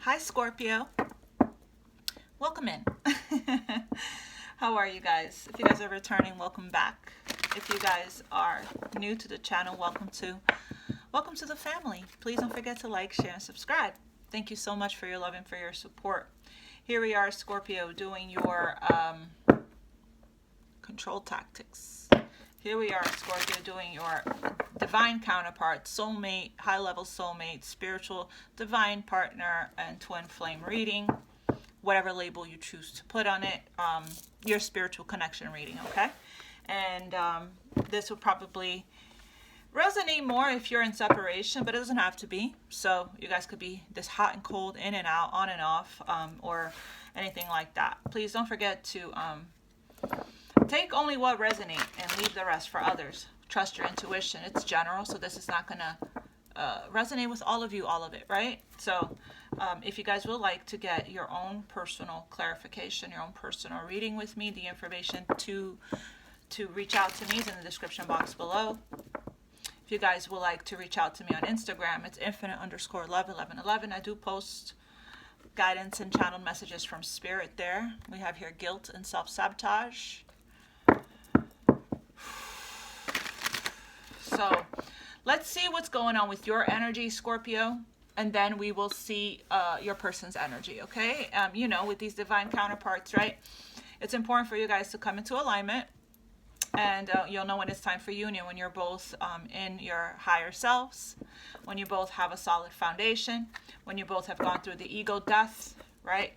Hi, Scorpio. Welcome in. How are you guys? If you guys are returning, welcome back. If you guys are new to the channel, welcome to the family. Please don't forget to like, share, and subscribe. Thank you so much for your love and for your support. Here we are, Scorpio, doing your control tactics. Here we are, Scorpio, doing your divine counterpart, soulmate, high-level soulmate, spiritual divine partner, and twin flame reading. Whatever label you choose to put on it, your spiritual connection reading, okay? And this will probably resonate more if you're in separation, but it doesn't have to be. So you guys could be this hot and cold, in and out, on and off, or anything like that. Please don't forget to take only what resonates and leave the rest for others. Trust your intuition. It's general, so this is not going to resonate with all of you, all of it, right? So if you guys would like to get your own personal clarification, your own personal reading with me, the information to reach out to me is in the description box below. If you guys would like to reach out to me on Instagram, it's infinite_love1111. I do post guidance and channeled messages from spirit there. We have here guilt and self-sabotage. So let's see what's going on with your energy, Scorpio, and then we will see your person's energy, okay? You know, with these divine counterparts, right? It's important for you guys to come into alignment, and you'll know when it's time for union, when you're both in your higher selves, when you both have a solid foundation, when you both have gone through the ego death, right?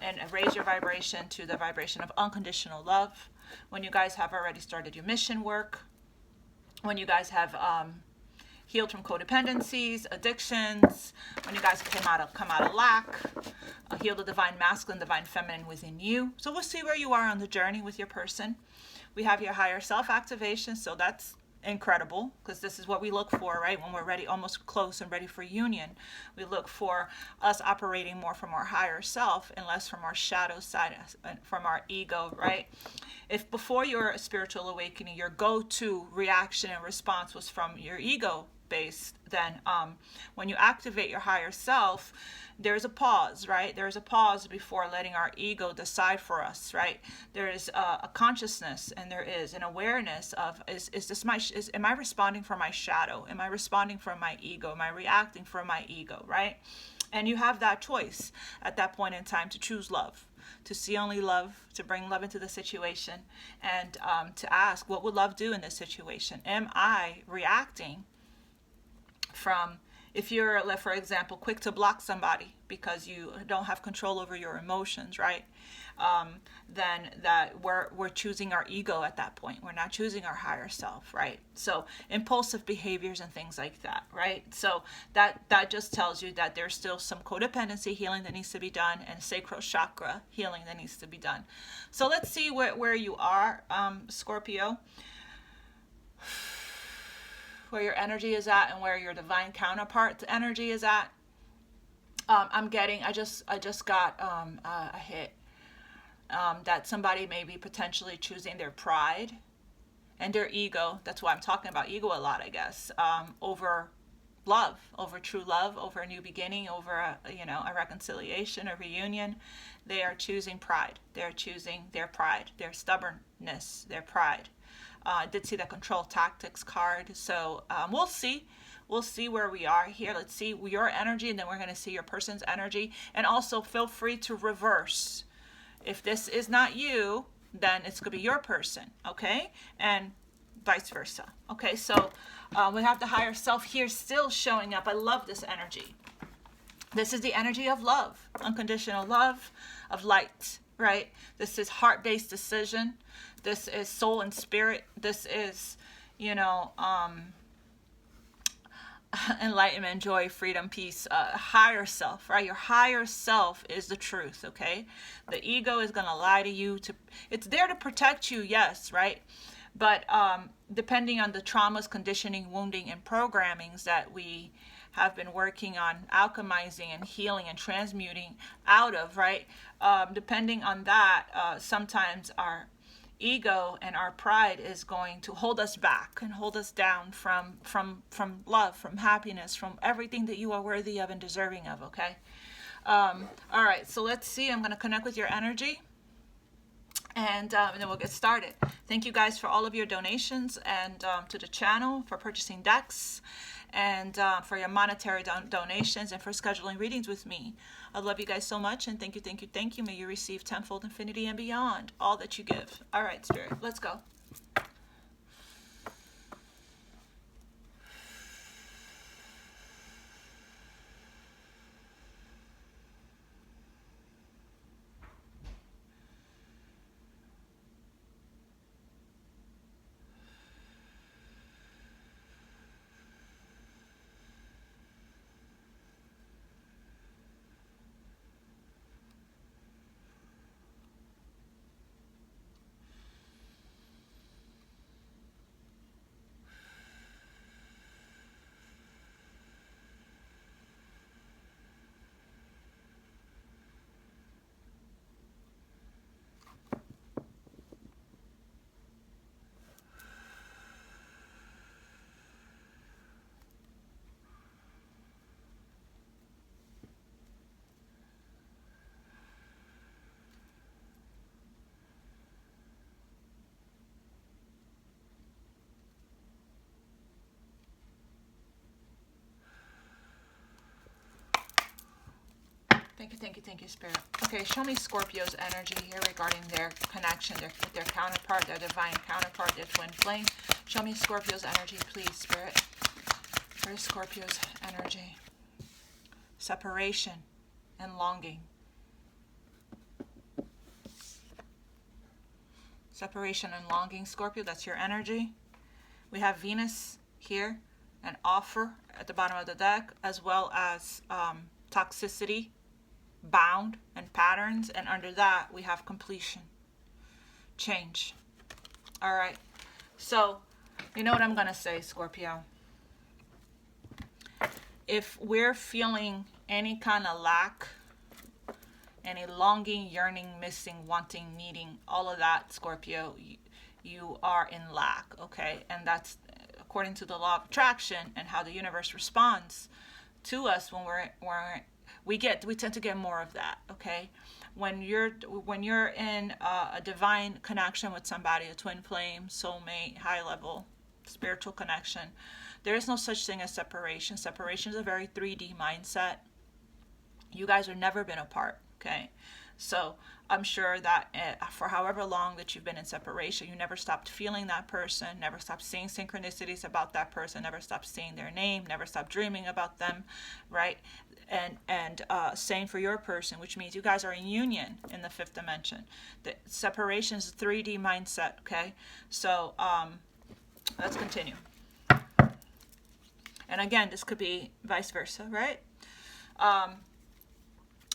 And raise your vibration to the vibration of unconditional love, when you guys have already started your mission work, when you guys have healed from codependencies, addictions, when you guys come out of lack, heal the divine masculine, divine feminine within you. So we'll see where you are on the journey with your person. We have your higher self activation, so that's incredible, because this is what we look for, right? When we're ready, almost close and ready for union, we look for us operating more from our higher self and less from our shadow side, from our ego, right? If before your spiritual awakening, your go-to reaction and response was from your ego based, then when you activate your higher self, there's a pause, right? There's a pause before letting our ego decide for us, right? There is a consciousness, and there is an awareness of, am I responding from my shadow? Am I responding from my ego? Am I reacting from my ego, right? And you have that choice at that point in time to choose love, to see only love, to bring love into the situation, and to ask, what would love do in this situation? Am I reacting from, if you're, for example, quick to block somebody because you don't have control over your emotions, right? Then that we're choosing our ego at that point. We're not choosing our higher self, right? So impulsive behaviors and things like that, right? So that just tells you that there's still some codependency healing that needs to be done, and sacral chakra healing that needs to be done. So let's see where you are, Scorpio, where your energy is at and where your divine counterpart's energy is at. I just got a hit that somebody may be potentially choosing their pride and their ego. That's why I'm talking about ego a lot, I guess, over love, over true love, over a new beginning, over a reconciliation, a reunion. They are choosing pride. They're choosing their pride, their stubbornness, their pride. I did see the control tactics card, so we'll see where we are here. Let's see your energy, and then we're going to see your person's energy. And also feel free to reverse. If this is not you, then it's going to be your person, okay? And vice versa. Okay, so we have the higher self here still showing up. I love this energy. This is the energy of love, unconditional love, of light, right? This is heart-based decision. This is soul and spirit. This is, enlightenment, joy, freedom, peace, higher self, right? Your higher self is the truth, okay? The ego is going to lie to you. It's there to protect you, yes, right? But depending on the traumas, conditioning, wounding, and programmings that we have been working on alchemizing and healing and transmuting out of, right? Depending on that, sometimes our ego and our pride is going to hold us back and hold us down from love, from happiness, from everything that you are worthy of and deserving of, okay? All right, so let's see. I'm going to connect with your energy, and then we'll get started. Thank you guys for all of your donations, and to the channel for purchasing decks, and for your monetary donations, and for scheduling readings with me. I love you guys so much, and thank you, thank you, thank you. May you receive tenfold infinity and beyond all that you give. All right, Spirit, let's go. Thank you, thank you, thank you, Spirit. Okay, show me Scorpio's energy here regarding their connection with their counterpart, their divine counterpart, their twin flame. Show me Scorpio's energy, please, Spirit. Where's Scorpio's energy? Separation and longing. Separation and longing, Scorpio, that's your energy. We have Venus here, an offer at the bottom of the deck, as well as toxicity, bound, and patterns, and under that we have completion, change. All right, so you know what I'm gonna say, Scorpio. If we're feeling any kind of lack, any longing, yearning, missing, wanting, needing, all of that, Scorpio, you are in lack, okay? And that's according to the law of attraction and how the universe responds to us when we tend to get more of that, okay? When you're in a divine connection with somebody, a twin flame, soulmate, high level spiritual connection, there is no such thing as separation. Separation is a very 3D mindset. You guys have never been apart, okay? So I'm sure that for however long that you've been in separation, you never stopped feeling that person, never stopped seeing synchronicities about that person, never stopped seeing their name, never stopped dreaming about them, right? And same for your person, which means you guys are in union in the fifth dimension. The separation is a 3D mindset, okay? So let's continue. And again, this could be vice versa, right?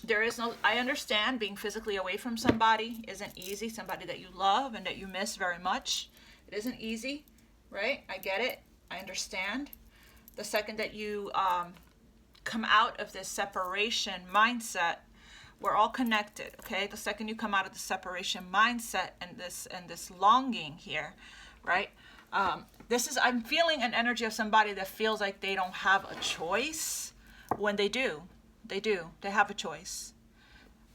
There is no, I understand being physically away from somebody isn't easy, somebody that you love and that you miss very much. It isn't easy, right? I get it. I understand. The second that you come out of this separation mindset, we're all connected, okay? The second you come out of the separation mindset and this longing here, right? I'm feeling an energy of somebody that feels like they don't have a choice when they do. They do. They have a choice.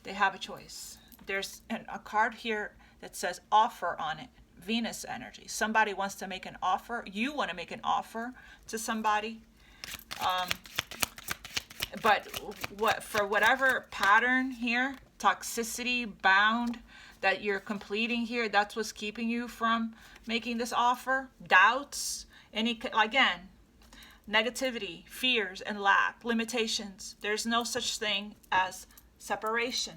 They have a choice. There's a card here that says offer on it. Venus energy. Somebody wants to make an offer. You want to make an offer to somebody. But for whatever pattern here, toxicity, bound, that you're completing here, that's what's keeping you from making this offer. Doubts, again, negativity, fears, and lack, limitations. There's no such thing as separation.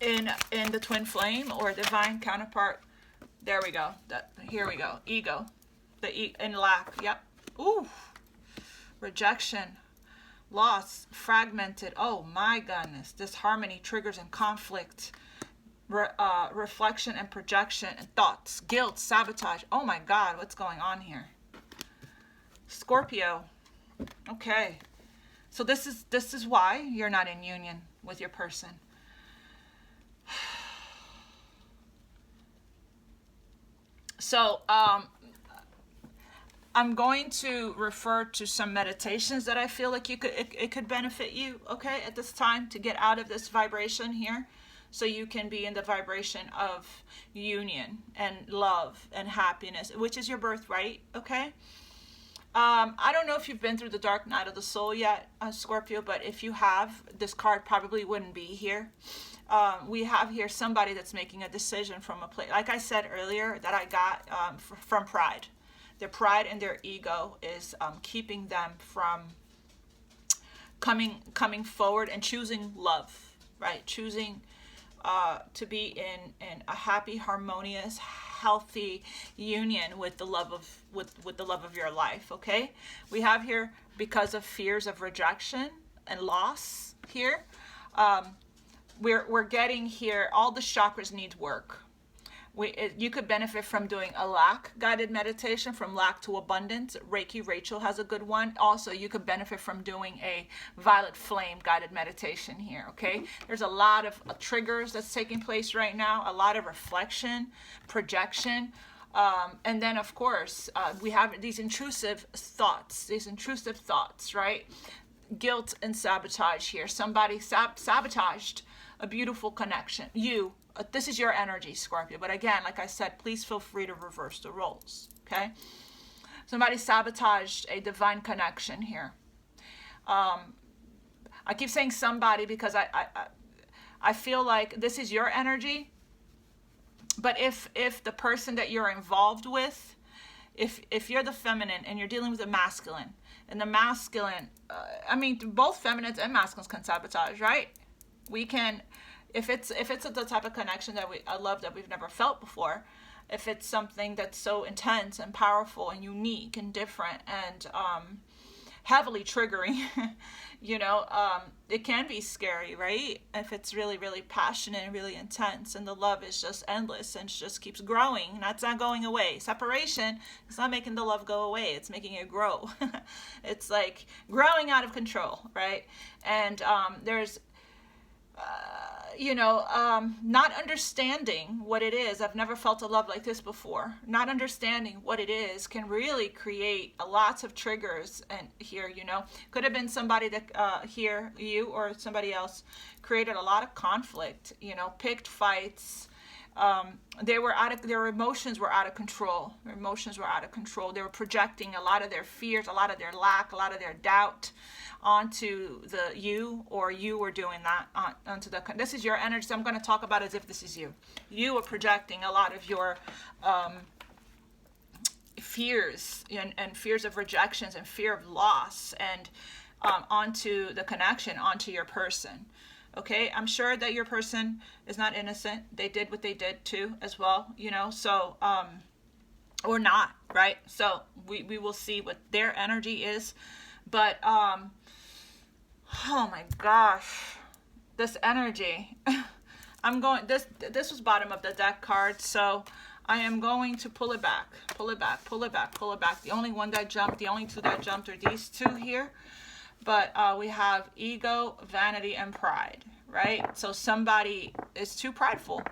In the twin flame or divine counterpart, there we go. Here we go. Ego, and lack. Yep. Ooh, rejection, loss, fragmented. Oh my goodness. Disharmony, triggers, and conflict. Reflection and projection and thoughts, guilt, sabotage. Oh my God, what's going on here? Scorpio. Okay. So this is why you're not in union with your person. So I'm going to refer to some meditations that I feel like it could benefit you, okay, at this time, to get out of this vibration here, so you can be in the vibration of union and love and happiness, which is your birthright, okay? I don't know if you've been through the dark night of the soul yet, Scorpio, but if you have, this card probably wouldn't be here. We have here somebody that's making a decision from a place, like I said earlier, that I got from pride. Their pride and their ego is keeping them from coming forward and choosing love, right? Choosing to be in a happy, harmonious, healthy union with the love of with the love of your life. Okay, we have here, because of fears of rejection and loss here, we're getting here, all the chakras need work. You could benefit from doing a lack guided meditation, from lack to abundance. Reiki Rachel has a good one. Also, you could benefit from doing a violet flame guided meditation here, okay? There's a lot of triggers that's taking place right now, a lot of reflection, projection. And then, of course, we have these intrusive thoughts, right? Guilt and sabotage here. Somebody sabotaged a beautiful connection. This is your energy, Scorpio. But again, like I said, please feel free to reverse the roles, okay? Somebody sabotaged a divine connection here. I keep saying somebody because I feel like this is your energy. But if the person that you're involved with, if you're the feminine and you're dealing with the masculine, and the masculine, both feminines and masculines can sabotage, right? We can... If it's the type of connection that I love, that we've never felt before, if it's something that's so intense and powerful and unique and different and heavily triggering, it can be scary, right? If it's really, really passionate and really intense, and the love is just endless and just keeps growing, that's not going away. Separation is not making the love go away, it's making it grow. It's like growing out of control, right? And there's not understanding what it is. I've never felt a love like this before. Not understanding what it is can really create lots of triggers. And here, could have been somebody that here, you or somebody else, created a lot of conflict, picked fights. Their emotions were out of control. They were projecting a lot of their fears, a lot of their lack, a lot of their doubt onto you were doing that onto this is your energy. So I'm going to talk about it as if this is you. You are projecting a lot of your fears and fears of rejections and fear of loss and onto the connection, onto your person. Okay, I'm sure that your person is not innocent. They did what they did too, as well, so, or not, right? So we will see what their energy is. But, oh my gosh, this energy, this was bottom of the deck card. So I am going to pull it back. The only one that jumped, the only two that jumped are these two here. But we have ego, vanity, and pride, right? So somebody is too prideful.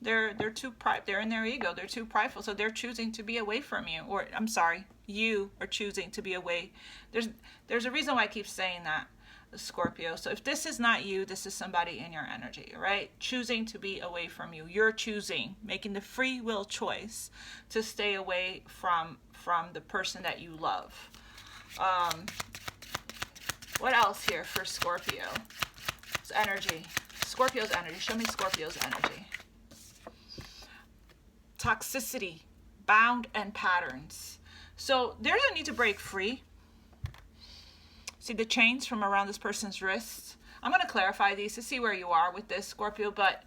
They're in their ego. They're too prideful. So they're choosing to be away from you. Or I'm sorry, you are choosing to be away. There's a reason why I keep saying that, Scorpio. So if this is not you, this is somebody in your energy, right? Choosing to be away from you. You're choosing, making the free will choice to stay away from the person that you love. What else here for Scorpio? It's energy. Scorpio's energy. Show me Scorpio's energy. Toxicity, bound, and patterns. So there's a need to break free. See the chains from around this person's wrists? I'm going to clarify these to see where you are with this, Scorpio. But,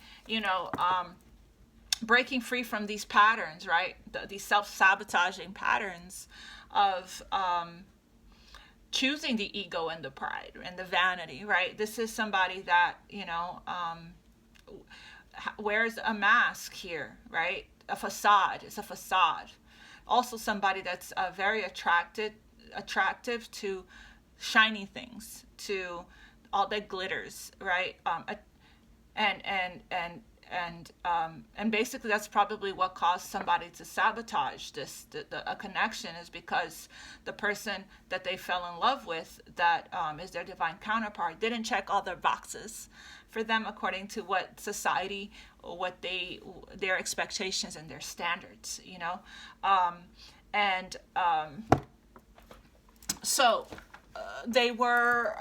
breaking free from these patterns, right? These self-sabotaging patterns of... choosing the ego and the pride and the vanity, right? This is somebody that, wears a mask here, right? A facade. It's a facade. Also somebody that's very attractive to shiny things, to all that glitters, right? And and basically that's probably what caused somebody to sabotage a connection, is because the person that they fell in love with, that is their divine counterpart, didn't check all their boxes for them according to what society, or what their expectations and their standards, you know. So they were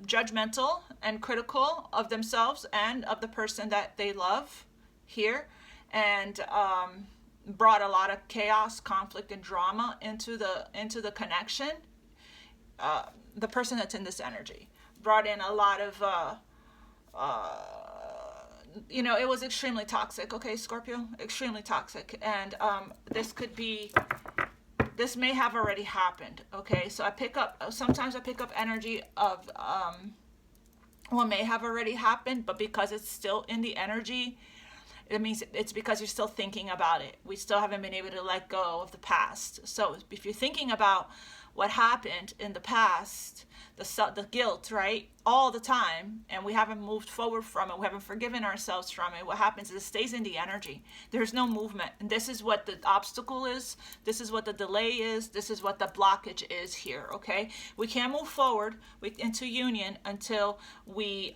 judgmental and critical of themselves and of the person that they love here, and brought a lot of chaos, conflict, and drama into the connection. The person that's in this energy brought in a lot of you know, it was extremely toxic. Okay, Scorpio, extremely toxic. And this may have already happened. Okay, so sometimes I pick up energy of what may have already happened, but because it's still in the energy, it means it's because you're still thinking about it. We still haven't been able to let go of the past. So if you're thinking about what happened in the past, the guilt, right, all the time, and we haven't moved forward from it, we haven't forgiven ourselves from it, what happens is it stays in the energy. There's no movement. And this is what the obstacle is. This is what the delay is. This is what the blockage is here, okay? We can't move forward into union until we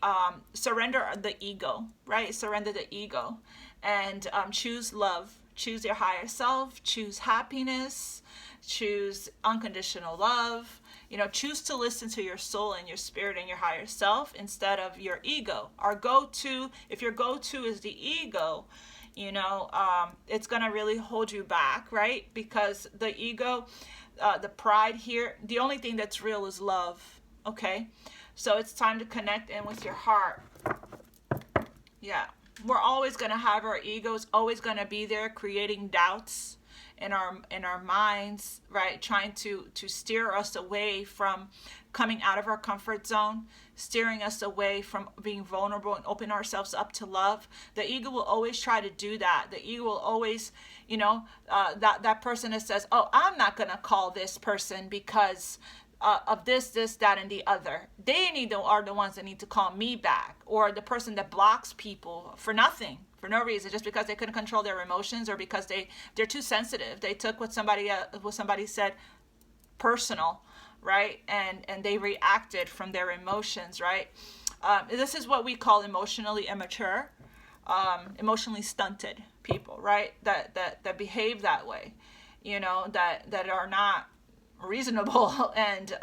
surrender the ego, right? Surrender the ego and choose love, choose your higher self, choose happiness, choose unconditional love. You know, choose to listen to your soul and your spirit and your higher self instead of your ego. Our go-to, if your go-to is the ego, you know, it's going to really hold you back, right? Because the ego, the pride here, the only thing that's real is love, okay? So it's time to connect in with your heart. Yeah. We're always going to have our egos, always going to be there, creating doubts in our minds, right? Trying to steer us away from coming out of our comfort zone, steering us away from being vulnerable and open ourselves up to love. The ego will always try to do that. The ego will always, you know, that person that says, oh, I'm not going to call this person because of this, that, and the other. They are the ones that need to call me back. Or the person that blocks people for nothing, for no reason, just because they couldn't control their emotions, or because they're too sensitive. They took what somebody said personal, right? And they reacted from their emotions, right? This is what we call emotionally immature, emotionally stunted people, right? That behave that way, you know, that are not reasonable and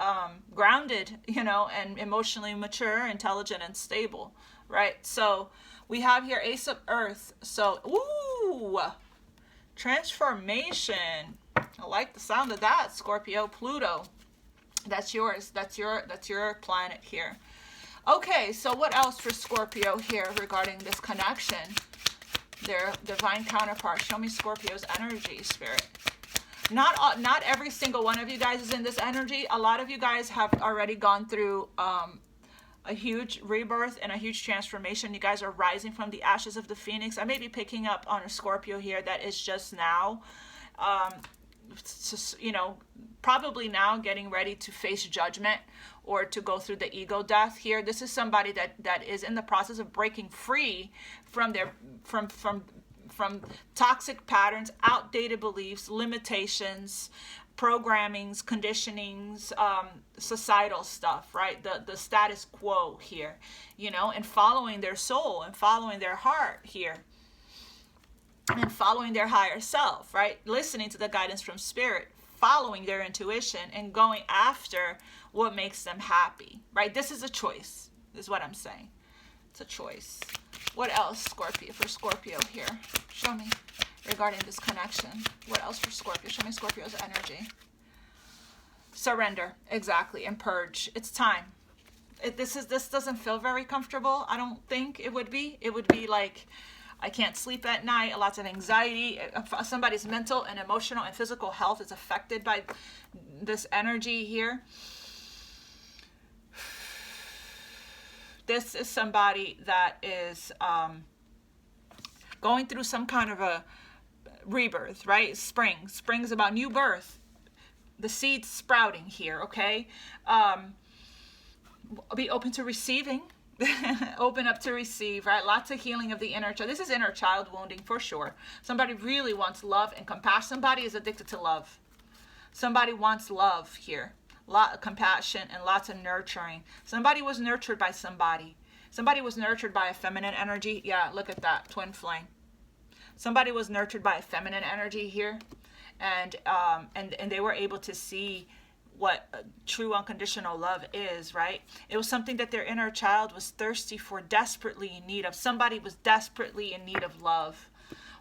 grounded, you know, and emotionally mature, intelligent, and stable, right? So we have here Ace of Earth. So, ooh, transformation. I like the sound of that, Scorpio. Pluto, that's yours. That's your planet here. Okay, so what else for Scorpio here regarding this connection? Their divine counterpart. Show me Scorpio's energy, Spirit. Not every single one of you guys is in this energy. A lot of you guys have already gone through a huge rebirth and a huge transformation. You guys are rising from the ashes of the phoenix. I may be picking up on a Scorpio here that is just now, you know, probably now getting ready to face judgment or to go through the ego death here. This is somebody that is in the process of breaking free from from toxic patterns, outdated beliefs, limitations, programmings, conditionings, societal stuff, right? The status quo here, you know, and following their soul and following their heart here and following their higher self, right? Listening to the guidance from spirit, following their intuition and going after what makes them happy, right? This is a choice, is what I'm saying. It's a choice. What else, Scorpio, for Scorpio here? Show me regarding this connection. What else for Scorpio? Show me Scorpio's energy. Surrender, exactly, and purge. It's time. This doesn't feel very comfortable. I don't think it would be. It would be like, I can't sleep at night, lots of anxiety. Somebody's mental and emotional and physical health is affected by this energy here. This is somebody that is going through some kind of a rebirth, right? Spring. Spring is about new birth. The seeds sprouting here, okay? Be open to receiving Open up to receive, right? Lots of healing of the inner child. This is inner child wounding for sure. Somebody really wants love and compassion. Somebody is addicted to love. Somebody wants love here. A lot of compassion and lots of nurturing. Somebody was nurtured by somebody. Somebody was nurtured by a feminine energy. Yeah, look at that, twin flame. Somebody was nurtured by a feminine energy here. And they were able to see what true unconditional love is, right? It was something that their inner child was thirsty for, desperately in need of. Somebody was desperately in need of love,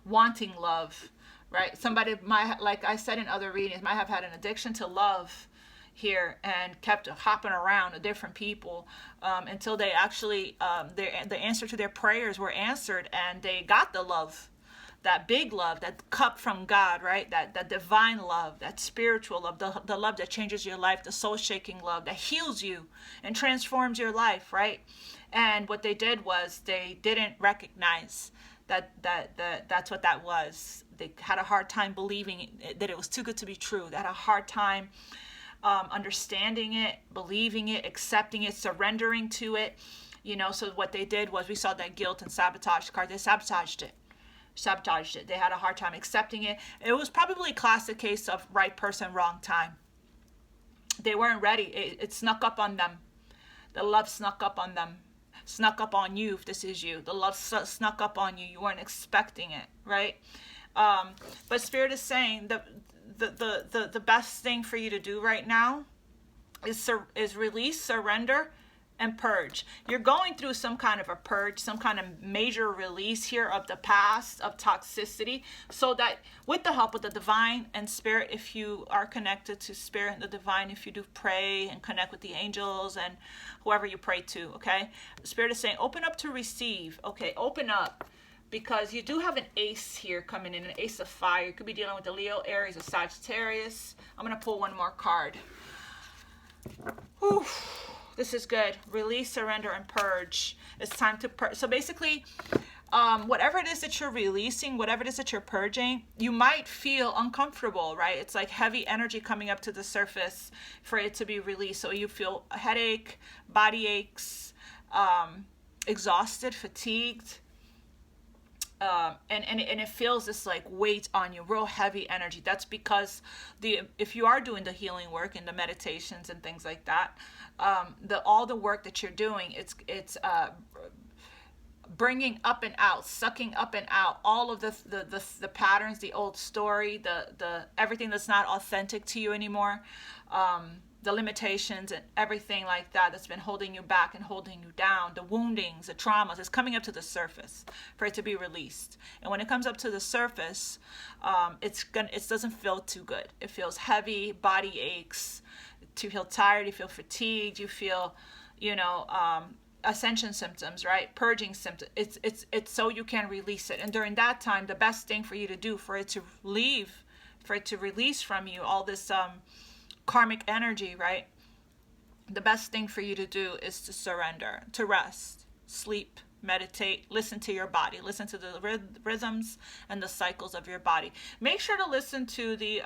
wanting love, right? Somebody might, like I said in other readings, might have had an addiction to love here and kept hopping around to different people until they actually, the answer to their prayers were answered and they got the love. That big love, that cup from God, right? That divine love, that spiritual love, the love that changes your life, the soul-shaking love that heals you and transforms your life, right? And what they did was they didn't recognize that's what that was. They had a hard time believing that it was too good to be true. They had a hard time understanding it, believing it, accepting it, surrendering to it. You know, so what they did was, we saw that guilt and sabotage card. They sabotaged it. They had a hard time accepting it. It was probably a classic case of right person, wrong time. They weren't ready. It snuck up on them. The love snuck up on them. Snuck up on you if this is you. The love snuck up on you. You weren't expecting it, right? But Spirit is saying the best thing for you to do right now is release, surrender, and purge. You're going through some kind of a purge, some kind of major release here of the past, of toxicity, so that with the help of the divine and spirit, if you are connected to spirit and the divine, if you do pray and connect with the angels and whoever you pray to, okay? Spirit is saying, open up to receive, okay? Open up, because you do have an ace here coming in, an ace of fire. You could be dealing with the Leo, Aries, or Sagittarius. I'm going to pull one more card. Whew. This is good. Release, surrender, and purge. It's time to purge. So basically, whatever it is that you're releasing, whatever it is that you're purging, you might feel uncomfortable, right? It's like heavy energy coming up to the surface for it to be released. So you feel a headache, body aches, exhausted, fatigued. And it feels this like weight on you, real heavy energy. That's because if you are doing the healing work and the meditations and things like that, all the work that you're doing, it's bringing up and out, sucking up and out all of the patterns, the old story, the everything that's not authentic to you anymore. The limitations and everything like that that's been holding you back and holding you down, the woundings, the traumas, is coming up to the surface for it to be released. And when it comes up to the surface, it doesn't feel too good. It feels heavy, body aches, you feel tired, you feel fatigued, you feel, ascension symptoms, right? Purging symptoms. It's so you can release it. And during that time, the best thing for you to do, for it to leave, for it to release from you all this karmic energy, right? The best thing for you to do is to surrender, to rest, sleep, meditate, listen to your body, listen to the rhythms and the cycles of your body. Make sure to listen to the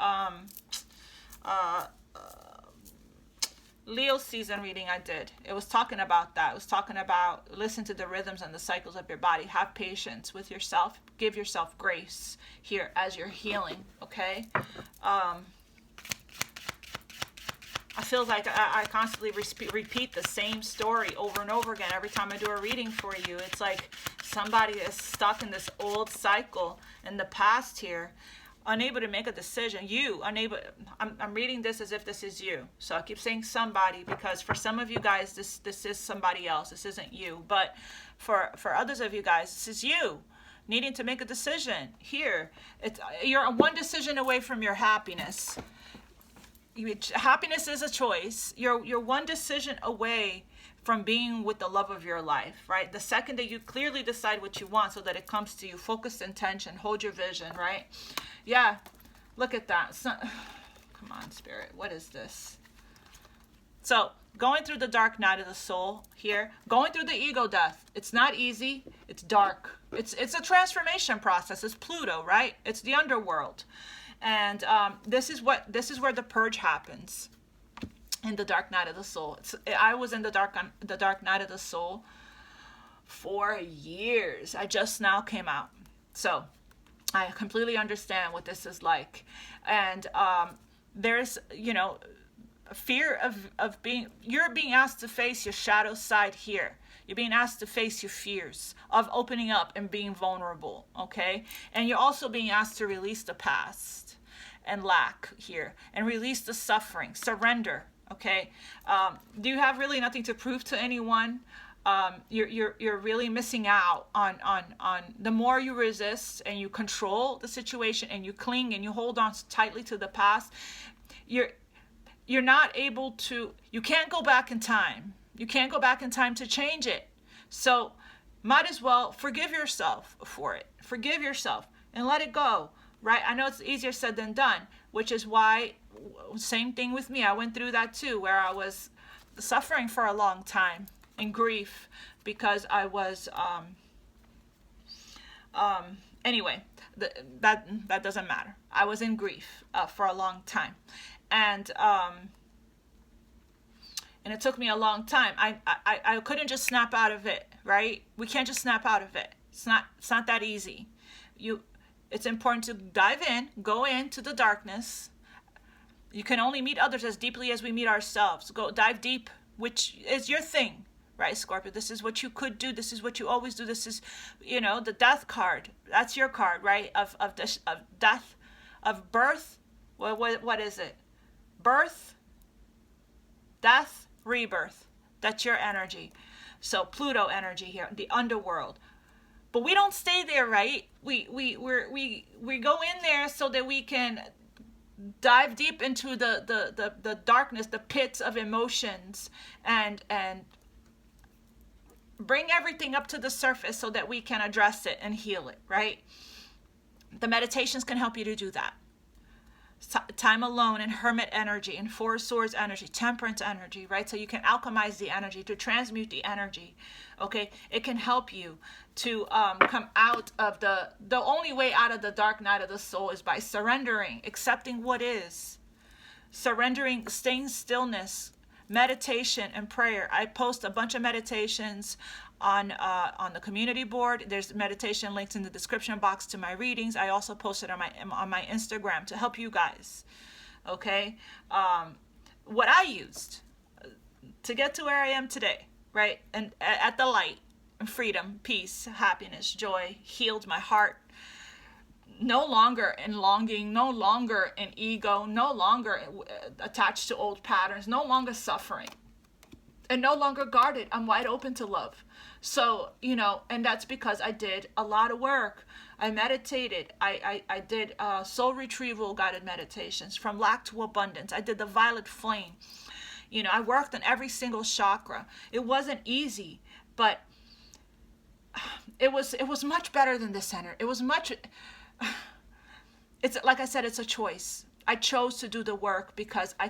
Leo season reading I did. It was talking about that. It was talking about listen to the rhythms and the cycles of your body. Have patience with yourself. Give yourself grace here as you're healing, okay? I feel like I constantly repeat the same story over and over again every time I do a reading for you. It's like somebody is stuck in this old cycle in the past here, unable to make a decision. I'm reading this as if this is you. So I keep saying somebody because for some of you guys, this is somebody else. This isn't you. But for others of you guys, this is you needing to make a decision here. You're one decision away from your happiness. Happiness is a choice. You're one decision away from being with the love of your life, right? The second that you clearly decide what you want so that it comes to you, focus intention, hold your vision, right? Yeah, look at that. Come on, Spirit. What is this? So going through the dark night of the soul here, going through the ego death. It's not easy. It's dark. It's a transformation process. It's Pluto, right? It's the underworld. And this is where the purge happens, in the dark night of the soul. I was in the dark night of the soul for years. I just now came out. So I completely understand what this is like. And there's, fear of you're being asked to face your shadow side here. You're being asked to face your fears of opening up and being vulnerable, okay? And you're also being asked to release the past and lack here, and release the suffering, surrender, okay? You have really nothing to prove to anyone. You're really missing out on the more you resist and you control the situation and you cling and you hold on tightly to the past. You're not able to, you can't go back in time. You can't go back in time to change it. So might as well forgive yourself for it. Forgive yourself and let it go, right? I know it's easier said than done, which is why, same thing with me. I went through that too, where I was suffering for a long time in grief because I was, anyway, that doesn't matter. I was in grief for a long time. And it took me a long time. I couldn't just snap out of it, right? We can't just snap out of it. It's not that easy. It's important to dive in, go into the darkness. You can only meet others as deeply as we meet ourselves. Go dive deep, which is your thing, right, Scorpio? This is what you could do. This is what you always do. This is, the death card. That's your card, right? Of death, of birth. What is it? Birth, death, rebirth. That's your energy. So Pluto energy here, the underworld. But we don't stay there, right? We go in there so that we can dive deep into the darkness, the pits of emotions, and bring everything up to the surface so that we can address it and heal it, right? The meditations can help you to do that. Time alone and hermit energy and four swords energy, temperance energy, right? So you can alchemize the energy, to transmute the energy, okay? It can help you to come out of the only way out of the dark night of the soul is by surrendering, accepting what is, surrendering, staying stillness, meditation and prayer. I post a bunch of meditations on the community board. There's meditation links in the description box to my readings. I also posted on my Instagram to help you guys. Okay, what I used to get to where I am today, right? And at the light, freedom, peace, happiness, joy, healed my heart. No longer in longing, no longer in ego, no longer attached to old patterns, no longer suffering, and no longer guarded. I'm wide open to love. So, and that's because I did a lot of work. I meditated. I did soul retrieval guided meditations, from lack to abundance. I did the violet flame. I worked on every single chakra. It wasn't easy, but it was much better than this center. It was much. It's like I said, it's a choice. I chose to do the work because I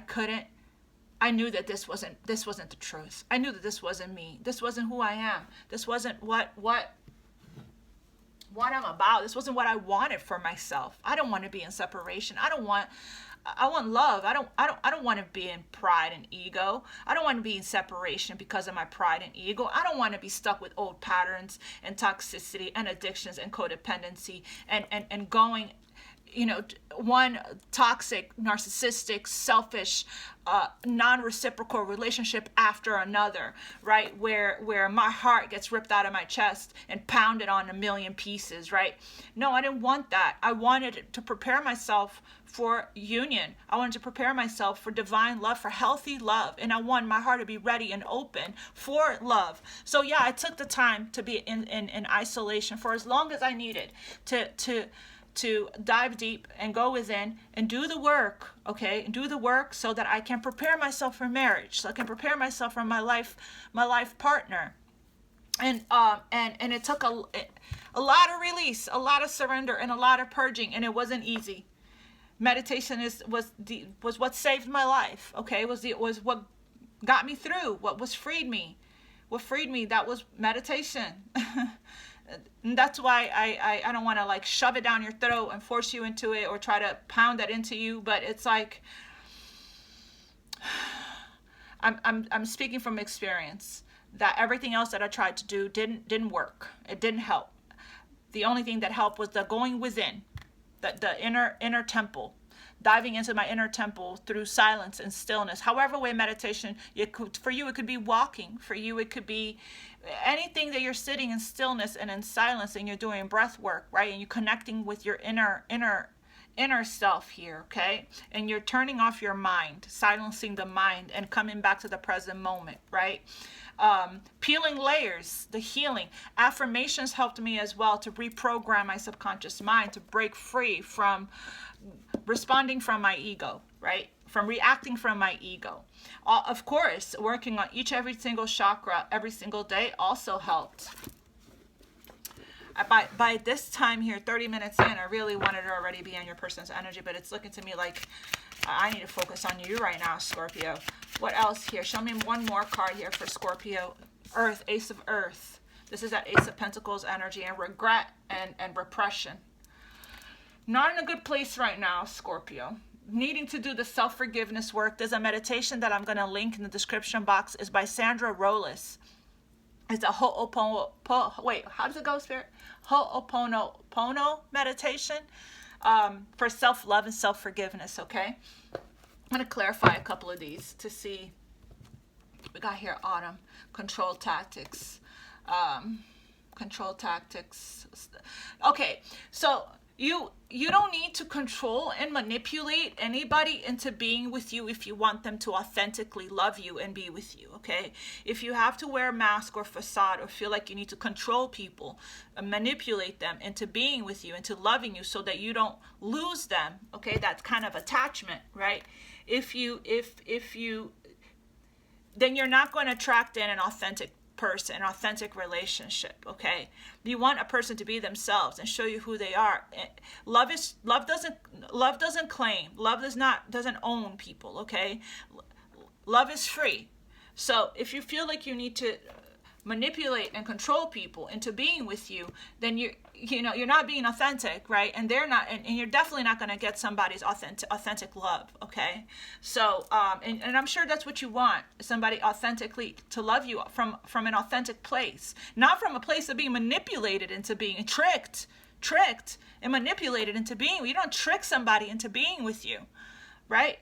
knew that this wasn't the truth. I knew that this wasn't me. This wasn't who I am. This wasn't what I'm about. This wasn't what I wanted for myself. I don't want to be in separation. I want love. I don't want to be in pride and ego. I don't want to be in separation because of my pride and ego. I don't want to be stuck with old patterns and toxicity and addictions and codependency and going, one toxic, narcissistic, selfish, non-reciprocal relationship after another, right? Where my heart gets ripped out of my chest and pounded on a million pieces, right? No, I didn't want that. I wanted to prepare myself for union. I wanted to prepare myself for divine love, for healthy love. And I want my heart to be ready and open for love. So yeah, I took the time to be in isolation for as long as I needed to dive deep and go within and do the work, okay? And do the work so that I can prepare myself for marriage, so I can prepare myself for my life partner. And it took a lot of release, a lot of surrender, and a lot of purging, and it wasn't easy. Meditation was what saved my life, okay? Was what got me through, what freed me. What freed me, that was meditation. And that's why I don't want to shove it down your throat and force you into it or try to pound that into you, but it's like I'm speaking from experience. that everything else that I tried to do didn't work. It didn't help. The only thing that helped was the going within, the inner temple, diving into my inner temple through silence and stillness. However way meditation, for you it could be walking. For you it could be anything that you're sitting in stillness and in silence and you're doing breath work, right? And you're connecting with your inner self here, okay? And you're turning off your mind, silencing the mind and coming back to the present moment, right? Peeling layers, the healing. Affirmations helped me as well to reprogram my subconscious mind, to break free from responding from my ego, right? From reacting from my ego. Of course, working on every single chakra every single day also helped. By this time here, 30 minutes in, I really wanted to already be on your person's energy, but it's looking to me like I need to focus on you right now, Scorpio. What else here? Show me one more card here for Scorpio. Earth, Ace of Earth. This is that Ace of Pentacles energy and regret and repression. Not in a good place right now, Scorpio. Needing to do the self-forgiveness work. There's a meditation that I'm going to link in the description box. It's by Sandra Rollis. It's a wait, how does it go, Spirit? Ho'oponopono meditation for self-love and self-forgiveness, okay? I'm going to clarify a couple of these to see. We got here Autumn, control tactics. Control tactics. Okay, so you don't need to control and manipulate anybody into being with you if you want them to authentically love you and be with you, okay? If you have to wear a mask or facade or feel like you need to control people and manipulate them into being with you, into loving you so that you don't lose them, okay? That's kind of attachment, right? If you then you're not going to attract in an authentic person, an authentic relationship, okay? You want a person to be themselves and show you who they are. Love doesn't claim. Love doesn't own people, okay? Love is free. So if you feel like you need to manipulate and control people into being with you, then you're not being authentic, right? And they're not, and you're definitely not going to get somebody's authentic love, okay? So and I'm sure that's what you want, somebody authentically to love you from an authentic place, not from a place of being manipulated into being tricked and manipulated into being. You don't trick somebody into being with you, right?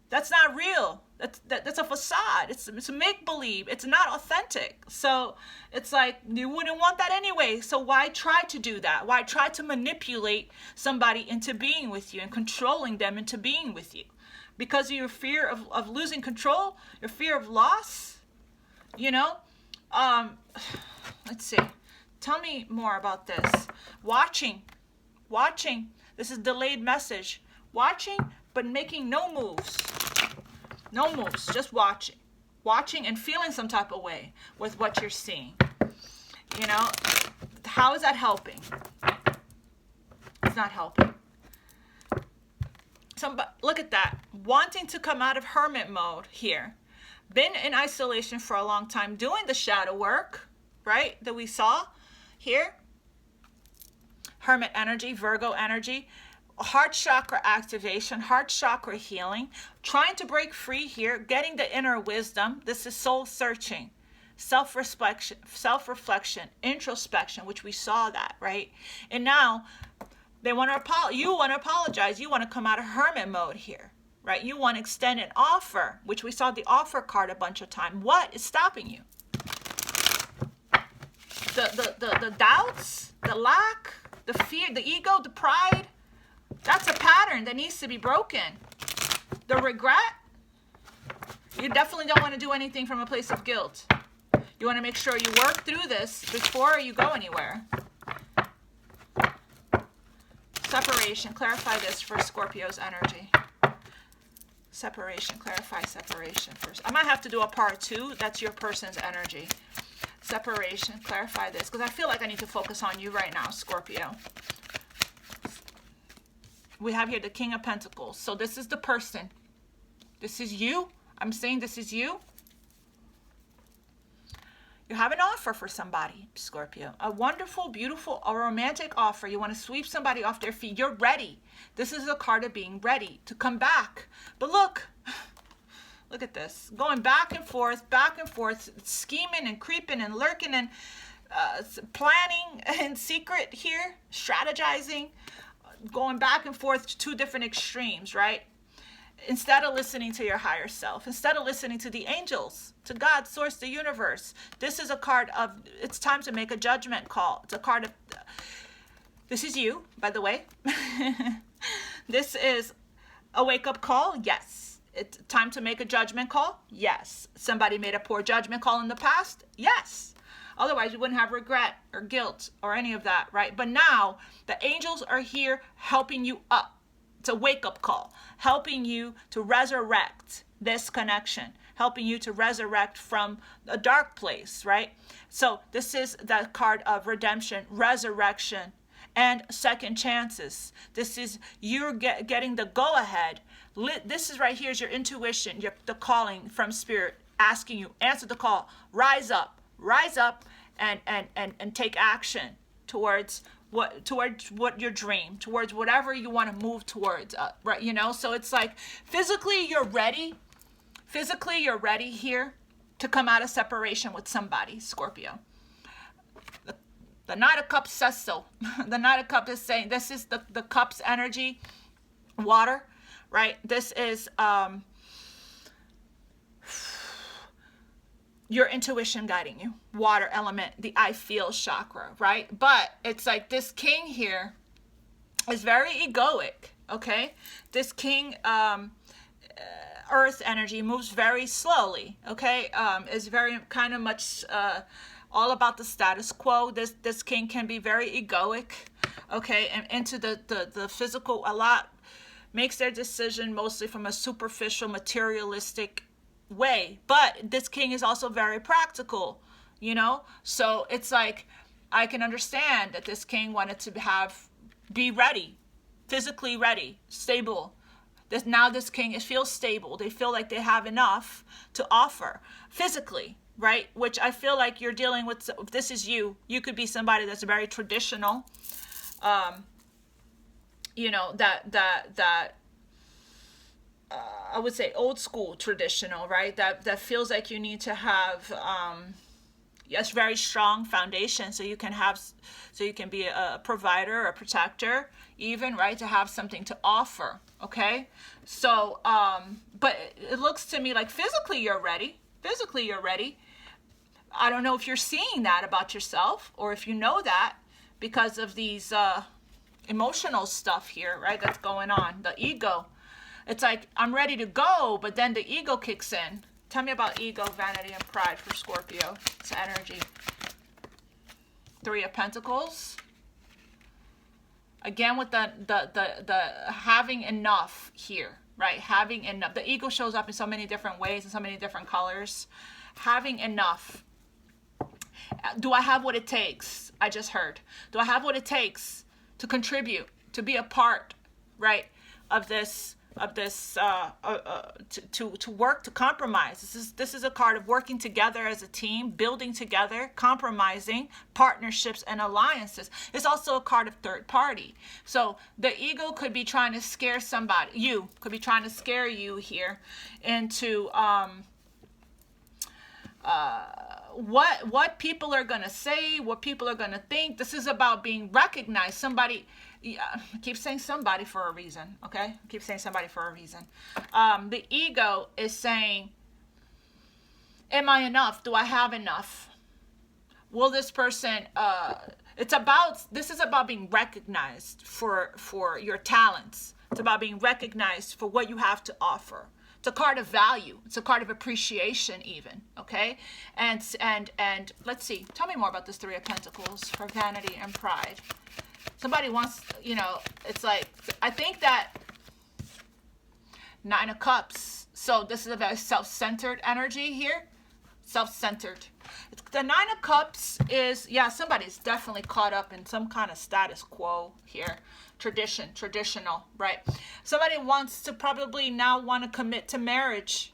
That's not real. That's a facade. It's a make-believe. It's not authentic. So it's like you wouldn't want that anyway. So why try to do that? Why try to manipulate somebody into being with you and controlling them into being with you? Because of your fear of losing control, your fear of loss, you know? Let's see. Tell me more about this. Watching. This is delayed message. Watching, but making no moves. No moves, just watching and feeling some type of way with what you're seeing. You know, how is that helping? It's not helping. Look at that. Wanting to come out of hermit mode here. Been in isolation for a long time, doing the shadow work, right, that we saw here. Hermit energy, Virgo energy. Heart chakra activation, heart chakra healing, trying to break free here, getting the inner wisdom. This is soul searching, self-reflection, introspection, which we saw that, right? And now you want to apologize. You want to come out of hermit mode here, right? You want to extend an offer, which we saw the offer card a bunch of times. What is stopping you? The doubts, the lack, the fear, the ego, the pride. That's a pattern that needs to be broken. The regret, you definitely don't want to do anything from a place of guilt. You want to make sure you work through this before you go anywhere. Separation, clarify this for Scorpio's energy. Separation, clarify separation first. I might have to do a part 2. That's your person's energy. Separation, clarify this, because I feel like I need to focus on you right now, Scorpio. We have here the King of Pentacles. So this is the person. This is you. I'm saying this is you. You have an offer for somebody, Scorpio. A wonderful, beautiful, a romantic offer. You want to sweep somebody off their feet. You're ready. This is a card of being ready to come back. But look Look at this. Going back and forth, scheming and creeping and lurking and planning in secret here, strategizing, going back and forth to two different extremes, right? Instead of listening to your higher self, instead of listening to the angels, to God, source, the universe. This is a card of, it's time to make a judgment call. It's a card of, this is you, by the way. This is a wake-up call, yes. It's time to make a judgment call, yes. Somebody made a poor judgment call in the past, yes. Otherwise, you wouldn't have regret or guilt or any of that, right? But now, the angels are here helping you up. It's a wake-up call, helping you to resurrect this connection, helping you to resurrect from a dark place, right? So this is the card of redemption, resurrection, and second chances. This is you're getting the go-ahead. This is right here is your intuition, the calling from spirit, asking you, answer the call, rise up, and take action towards what your dream, towards whatever you want to move towards, right? You know, so it's like physically you're ready here to come out of separation with somebody, Scorpio. The Knight of Cups says so. The Knight of Cups is saying, this is the Cups energy, water, right? This is your intuition guiding you, water element, the I feel chakra, right? But it's like this king here is very egoic, okay? This king, earth energy moves very slowly, okay? Is very kind of much all about the status quo. This king can be very egoic, okay? And into the physical, a lot, makes their decision mostly from a superficial, materialistic way. But this king is also very practical, you know? So it's like, I can understand that this king wanted to be ready, physically ready, stable. Now this king, it feels stable. They feel like they have enough to offer physically, right? Which I feel like you're dealing with. If this is you could be somebody that's very traditional, you know, that I would say old school traditional, right? That feels like you need to have yes, very strong foundation so you can be a provider, a protector, even, right? To have something to offer, okay? So, but it looks to me like physically you're ready. I don't know if you're seeing that about yourself or if you know that because of these emotional stuff here, right? That's going on, the ego. It's like, I'm ready to go, but then the ego kicks in. Tell me about ego, vanity, and pride for Scorpio. It's energy. Three of Pentacles. Again, with the having enough here, right? Having enough. The ego shows up in so many different ways and so many different colors. Having enough. Do I have what it takes? I just heard. Do I have what it takes to contribute, to be a part, right, of this? To work, to compromise. This is a card of working together as a team, building together, compromising, partnerships and alliances. It's also a card of third party. So the ego could be trying to scare somebody. You could be trying to scare you here into what people are gonna say, what people are gonna think. This is about being recognized. Somebody. Yeah, I keep saying somebody for a reason, okay? I keep saying somebody for a reason. The ego is saying, am I enough? Do I have enough? Will this person, this is about being recognized for your talents. It's about being recognized for what you have to offer. It's a card of value. It's a card of appreciation even, okay? And let's see, tell me more about this Three of Pentacles for vanity and pride. Somebody wants, you know, it's like, I think that Nine of Cups. So this is a very self-centered energy here. Self-centered. The Nine of Cups is, yeah, somebody's definitely caught up in some kind of status quo here. Traditional, right? Somebody wants to probably now want to commit to marriage.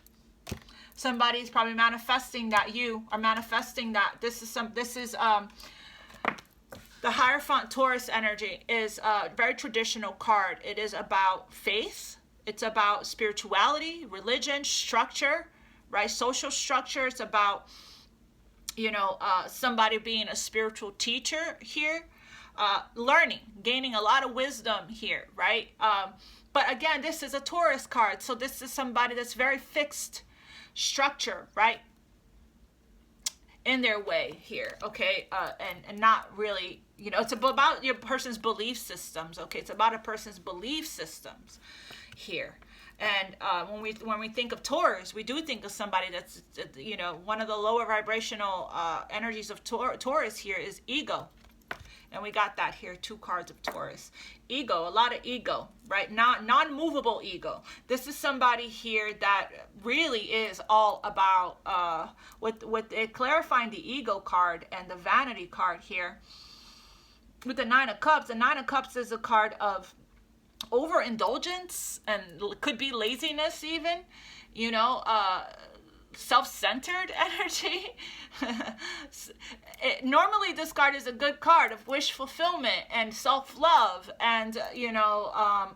Somebody's probably manifesting that you are manifesting that. The Hierophant Taurus energy is a very traditional card. It is about faith. It's about spirituality, religion, structure, right? Social structure. It's about, you know, somebody being a spiritual teacher here, learning, gaining a lot of wisdom here, right? But again, this is a Taurus card, so this is somebody that's very fixed structure, right? In their way here, okay? And not really, you know, it's about your person's belief systems, okay? It's about a person's belief systems here. And when we think of Taurus, we do think of somebody that's, you know, one of the lower vibrational energies of Taurus here is ego. And we got that here, 2 cards of Taurus. Ego, a lot of ego, right? Non-movable ego. This is somebody here that really is all about, with it clarifying the ego card and the vanity card here. With the 9 of Cups, the 9 of Cups is a card of overindulgence and could be laziness even, you know, self-centered energy. Normally this card is a good card of wish fulfillment and self-love and, you know,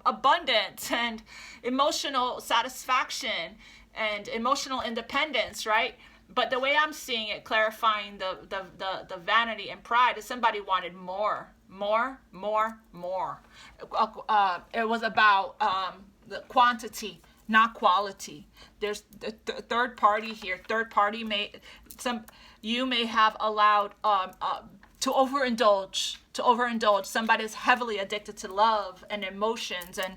abundance and emotional satisfaction and emotional independence, right? But the way I'm seeing it, clarifying the vanity and pride, is somebody wanted more. It was about the quantity, not quality. There's the third party here. Third party you may have allowed to overindulge. Somebody's heavily addicted to love and emotions and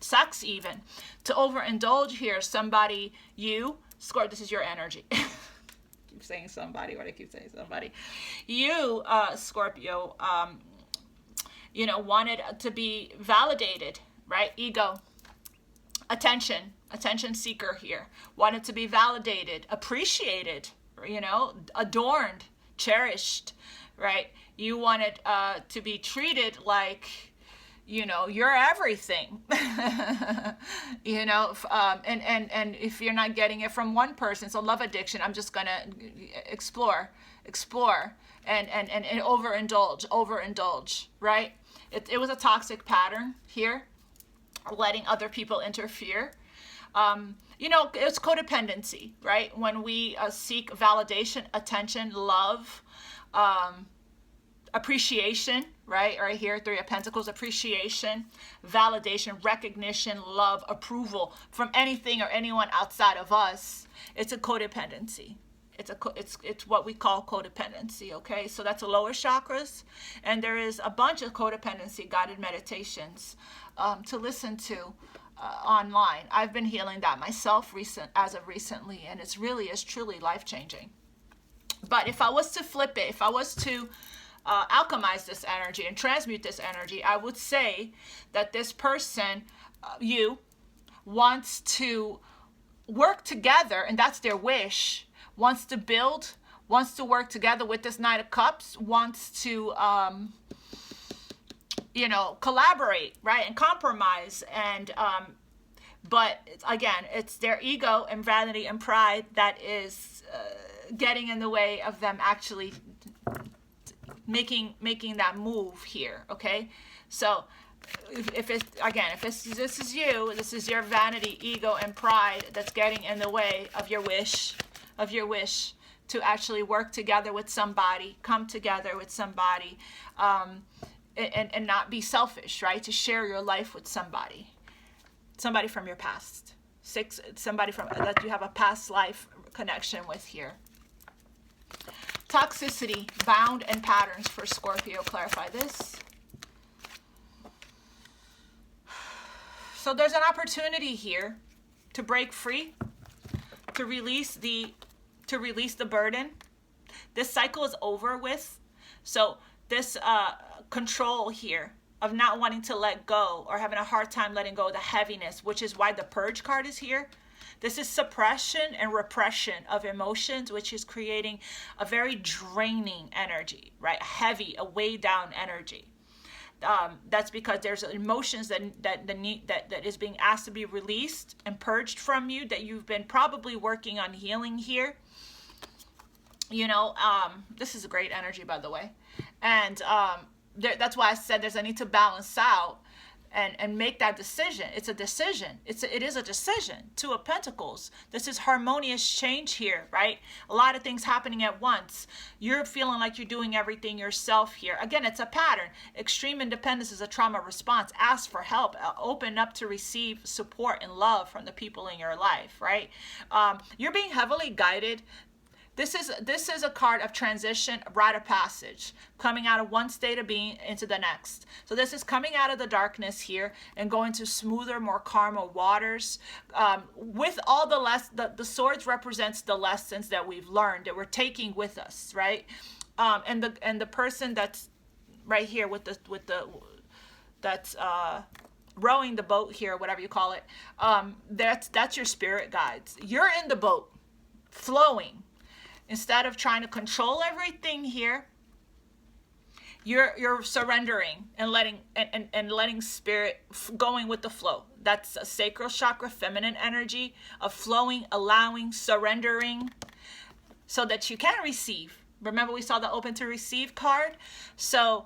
sex even. To overindulge here, somebody, Scorpio, this is your energy. Keep saying somebody, or I keep saying somebody. You, Scorpio, you know, wanted to be validated, right? Ego, attention seeker here. Wanted to be validated, appreciated, you know, adorned, cherished, right? You wanted to be treated like, you know, you're everything. You know, and if you're not getting it from one person, so love addiction, I'm just gonna explore and overindulge, right? It was a toxic pattern here, letting other people interfere. You know, it's codependency, right? When we seek validation, attention, love, appreciation, right here, 3 of Pentacles, appreciation, validation, recognition, love, approval from anything or anyone outside of us. It's a codependency. It's what we call codependency, okay? So that's the lower chakras, and there is a bunch of codependency guided meditations to listen to online. I've been healing that myself as of recently, and it's really is truly life-changing. But if I was to flip it, if I was to alchemize this energy and transmute this energy, I would say that this person, you, wants to work together, and that's their wish, wants to build, wants to work together with this 9 of Cups, wants to, you know, collaborate, right, and compromise, and, but again, it's their ego and vanity and pride that is getting in the way of them actually making that move here, okay? So if this is you, this is your vanity, ego, and pride that's getting in the way of your wish to actually work together with somebody, come together with somebody, and not be selfish, right? To share your life with somebody from your past. Somebody from that you have a past life connection with here. Toxicity, bound, and patterns for Scorpio. Clarify this. So there's an opportunity here to break free, to release the burden. This cycle is over with. So this control here of not wanting to let go or having a hard time letting go of the heaviness, which is why the purge card is here. This is suppression and repression of emotions, which is creating a very draining energy, right? Heavy, a weighed down energy. That's because there's emotions that is being asked to be released and purged from you that you've been probably working on healing here. You know, this is a great energy, by the way. And that's why I said there's a need to balance out. and make that decision. It's a decision. It is a decision. Two of Pentacles. This is harmonious change here, right? A lot of things happening at once. You're feeling like you're doing everything yourself here. Again, it's a pattern. Extreme independence is a trauma response. Ask for help. Open up to receive support and love from the people in your life, right? You're being heavily guided. This is a card of transition, rite of passage, coming out of one state of being into the next. So this is coming out of the darkness here and going to smoother, more calmer waters. With all the swords represents the lessons that we've learned, that we're taking with us, right? And the person that's right here that's rowing the boat here, whatever you call it, that's your spirit guides. You're in the boat, flowing. Instead of trying to control everything here, you're surrendering and letting spirit going with the flow. That's a sacral chakra, feminine energy of flowing, allowing, surrendering, so that you can receive. Remember, we saw the open to receive card. So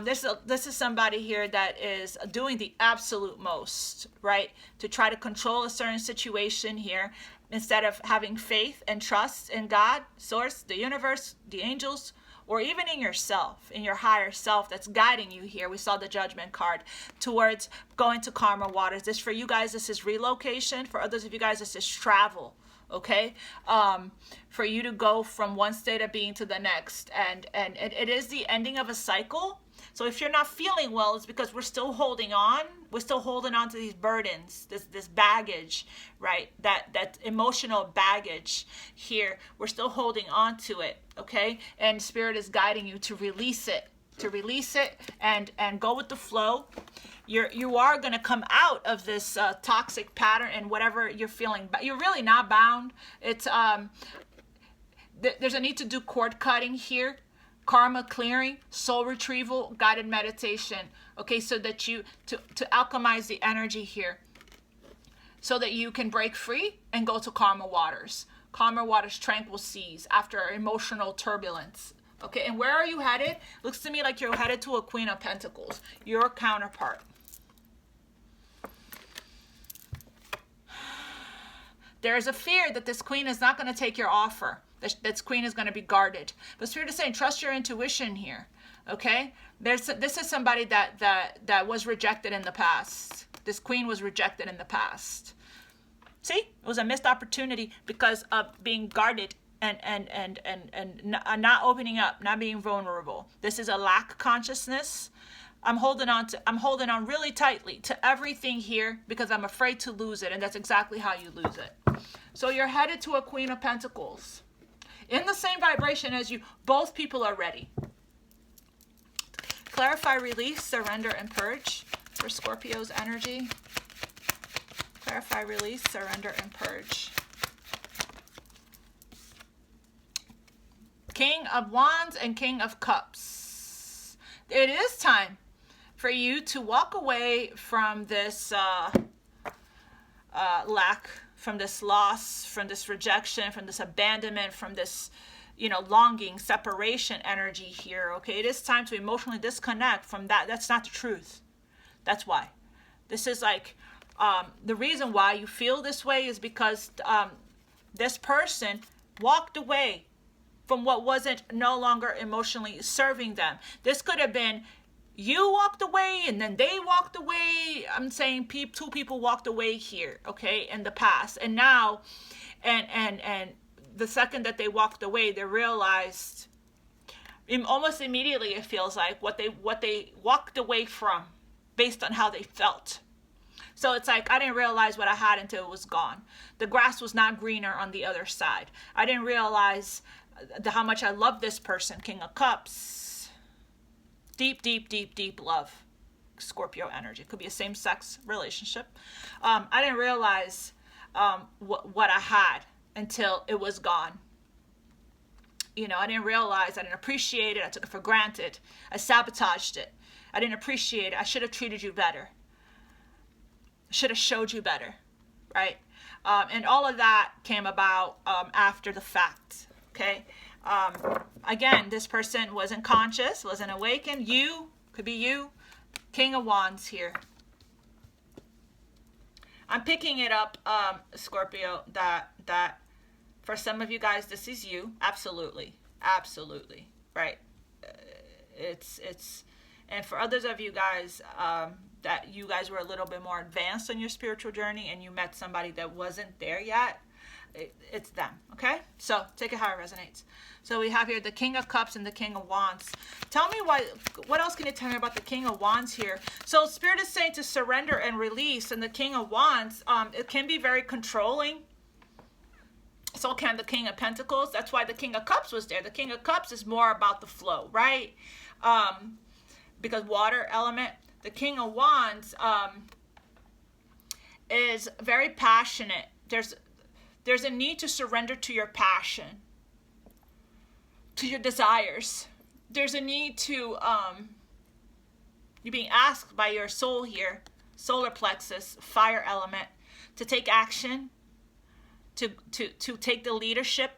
this is somebody here that is doing the absolute most, right, to try to control a certain situation here, instead of having faith and trust in God, source, the universe, the angels, or even in yourself, in your higher self that's guiding you here. We saw the judgment card towards going to calmer waters. This for you guys, this is relocation. For others of you guys, this is travel. Okay, for you to go from one state of being to the next, and it is the ending of a cycle. So if you're not feeling well, it's because we're still holding on. We're still holding on to these burdens, this baggage, right? That emotional baggage here. We're still holding on to it, okay? And Spirit is guiding you to release it, and go with the flow. You are going to come out of this toxic pattern and whatever you're feeling. But you're really not bound. It's there's a need to do cord cutting here. Karma clearing, soul retrieval, guided meditation, okay, so that you to alchemize the energy here, so that you can break free and go to calmer waters, tranquil seas after emotional turbulence. Okay, and where are you headed? Looks to me like you're headed to a Queen of Pentacles, your counterpart. There's a fear that this queen is not going to take your offer. This queen is going to be guarded. But Spirit is saying, trust your intuition here. Okay? This is somebody that was rejected in the past. This queen was rejected in the past. See? It was a missed opportunity because of being guarded and not opening up, not being vulnerable. This is a lack consciousness. I'm holding on really tightly to everything here because I'm afraid to lose it, and that's exactly how you lose it. So you're headed to a Queen of Pentacles. In the same vibration as you, both people are ready. Clarify, release, surrender, and purge for Scorpio's energy. Clarify, release, surrender, and purge. King of Wands and King of Cups. It is time for you to walk away from this lack, from this loss, from this rejection, from this abandonment, from this, longing, separation energy here, okay? It is time to emotionally disconnect from that. That's not the truth. That's why. This is like, the reason why you feel this way is because this person walked away from what wasn't no longer emotionally serving them. This could have been you walked away and then they walked away. I'm saying two people walked away here, okay, in the past. And now, and the second that they walked away, they realized almost immediately, it feels like, what they walked away from based on how they felt. So it's like, I didn't realize what I had until it was gone. The grass was not greener on the other side. I didn't realize how much I love this person. King of Cups. Deep, deep, deep, deep love. Scorpio energy. Could be a same-sex relationship. I didn't realize what I had until it was gone. I didn't realize, I didn't appreciate it. I took it for granted. I sabotaged it. I didn't appreciate it. I should have treated you better. I should have showed you better, right? And all of that came about after the fact, okay? Again, this person wasn't conscious, wasn't awakened. You, could be you. King of Wands here. I'm picking it up, Scorpio, that for some of you guys, this is you. Absolutely. Absolutely. Right. It's, and for others of you guys, that you guys were a little bit more advanced on your spiritual journey and you met somebody that wasn't there yet, it's them. Okay. So take it how it resonates. So we have here the King of Cups and the King of Wands. Tell me what else can you tell me about the King of Wands here? So Spirit is saying to surrender and release, and the King of Wands, it can be very controlling. So can the King of Pentacles. That's why the King of Cups was there. The King of Cups is more about the flow, right? Because water element. The King of Wands is very passionate. There's a need to surrender to your passion, to your desires. There's a need to, you're being asked by your soul here, solar plexus, fire element, to take action, to take the leadership,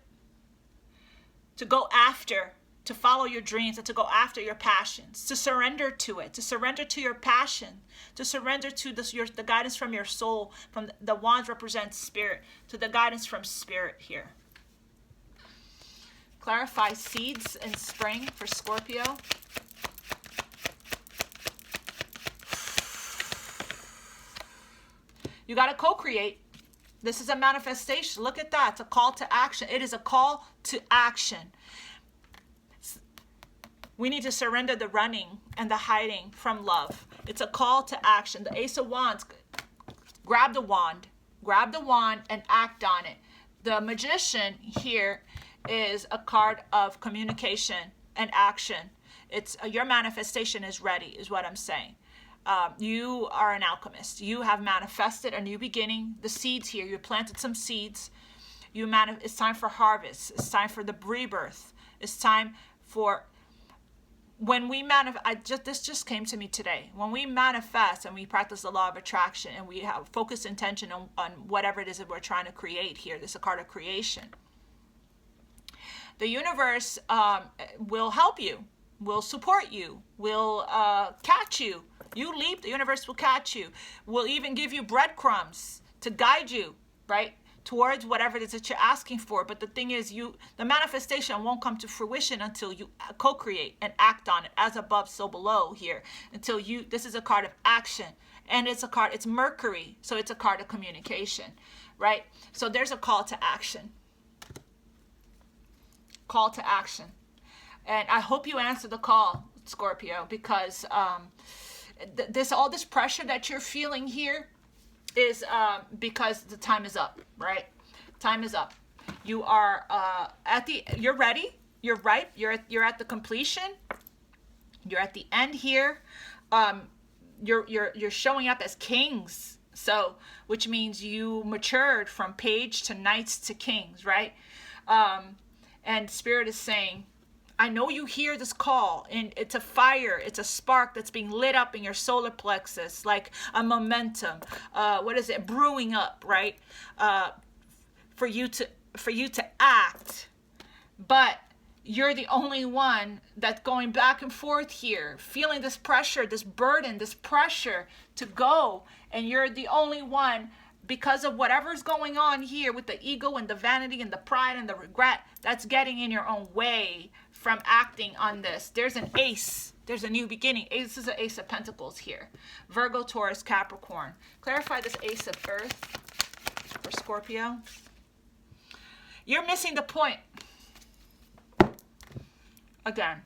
to go after, to follow your dreams, and to go after your passions, to surrender to it, to surrender to your passion, to surrender to the guidance from your soul. From the wands represents spirit, to the guidance from spirit here. Clarify seeds in spring for Scorpio. You got to co-create. This is a manifestation. Look at that. It's a call to action. It is a call to action. We need to surrender the running and the hiding from love. It's a call to action. The Ace of Wands, grab the wand and act on it. The Magician here is a card of communication and action. It's your manifestation is ready, is what I'm saying. You are an alchemist. You have manifested a new beginning. The seeds here, you planted some seeds. It's time for harvest. It's time for the rebirth. It's time for when we this just came to me today. When we manifest and we practice the law of attraction and we have focused intention on whatever it is that we're trying to create here, this is a card of creation. The universe will help you, will support you, will catch you. You leap, the universe will catch you. Will even give you breadcrumbs to guide you, right, towards whatever it is that you're asking for. But the thing is, the manifestation won't come to fruition until you co-create and act on it, as above, so below here. This is a card of action. And it's Mercury, so it's a card of communication, right? So there's a call to action. Call to action. And I hope you answer the call, Scorpio, because all this pressure that you're feeling here is because the time is up, right? Time is up. You are you're ready, you're ripe, you're at the completion, you're at the end here. You're showing up as kings, so which means you matured from page to knights to kings, right? And Spirit is saying, I know you hear this call, and it's a fire, it's a spark that's being lit up in your solar plexus, like a momentum. Brewing up, right? For you to act, but you're the only one that's going back and forth here, feeling this pressure, this burden, this pressure to go, and you're the only one. Because of whatever's going on here with the ego and the vanity and the pride and the regret, that's getting in your own way from acting on this. There's an ace. There's a new beginning. This is an Ace of Pentacles here. Virgo, Taurus, Capricorn. Clarify this Ace of Earth for Scorpio. You're missing the point. Again.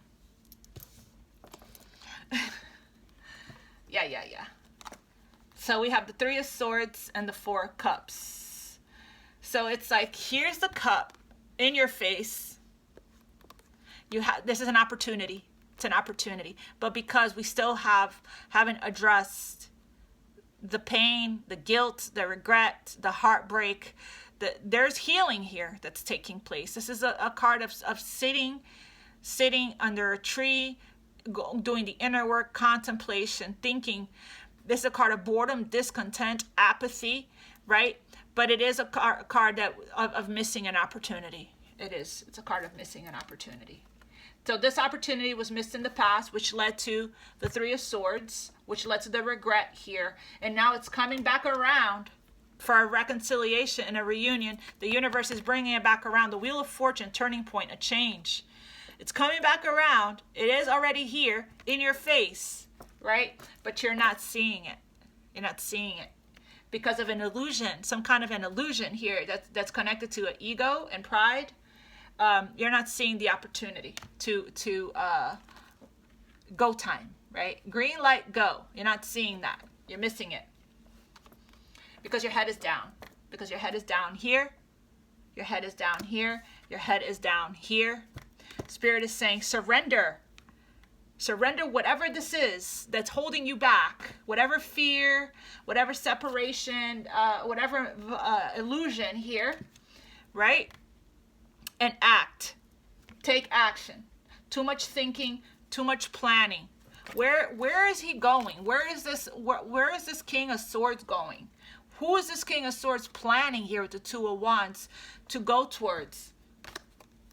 Yeah. So we have the Three of Swords and the Four of Cups. So it's like, here's the cup in your face. This is an opportunity. It's an opportunity. But because we still haven't addressed the pain, the guilt, the regret, the heartbreak, there's healing here that's taking place. This is a card of sitting under a tree, doing the inner work, contemplation, thinking. This is a card of boredom, discontent, apathy, right? But it is a card of missing an opportunity. It is. It's a card of missing an opportunity. So this opportunity was missed in the past, which led to the Three of Swords, which led to the regret here. And now it's coming back around for a reconciliation and a reunion. The universe is bringing it back around. The Wheel of Fortune, turning point, a change. It's coming back around. It is already here in your face, right? But you're not seeing it. You're not seeing it because of an illusion, some kind of an illusion here that's connected to an ego and pride. You're not seeing the opportunity to go time, right? Green light, go. You're not seeing that. You're missing it because your head is down. Because your head is down here. Your head is down here. Your head is down here. Spirit is saying surrender. Surrender whatever this is that's holding you back. Whatever fear, whatever separation, whatever illusion here, right? And act. Take action. Too much thinking, too much planning. Where is he going? Where is this King of Swords going? Who is this King of Swords planning here with the Two of Wands to go towards?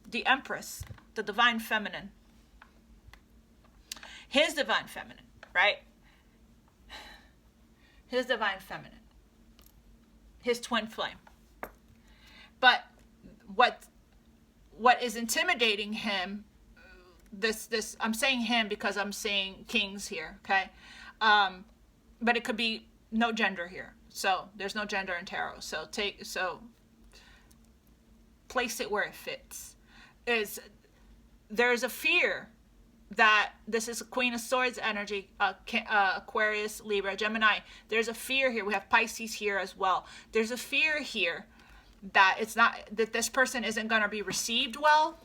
The Empress, the Divine Feminine. His Divine Feminine, right? His Divine Feminine. His twin flame. But what is intimidating him, this I'm saying him because I'm saying kings here, okay? But it could be no gender here. So there's no gender in tarot. So place it where it fits. There's a fear that this is a Queen of Swords energy, Aquarius, Libra, Gemini. There's a fear here. We have Pisces here as well. There's a fear here that that this person isn't going to be received well,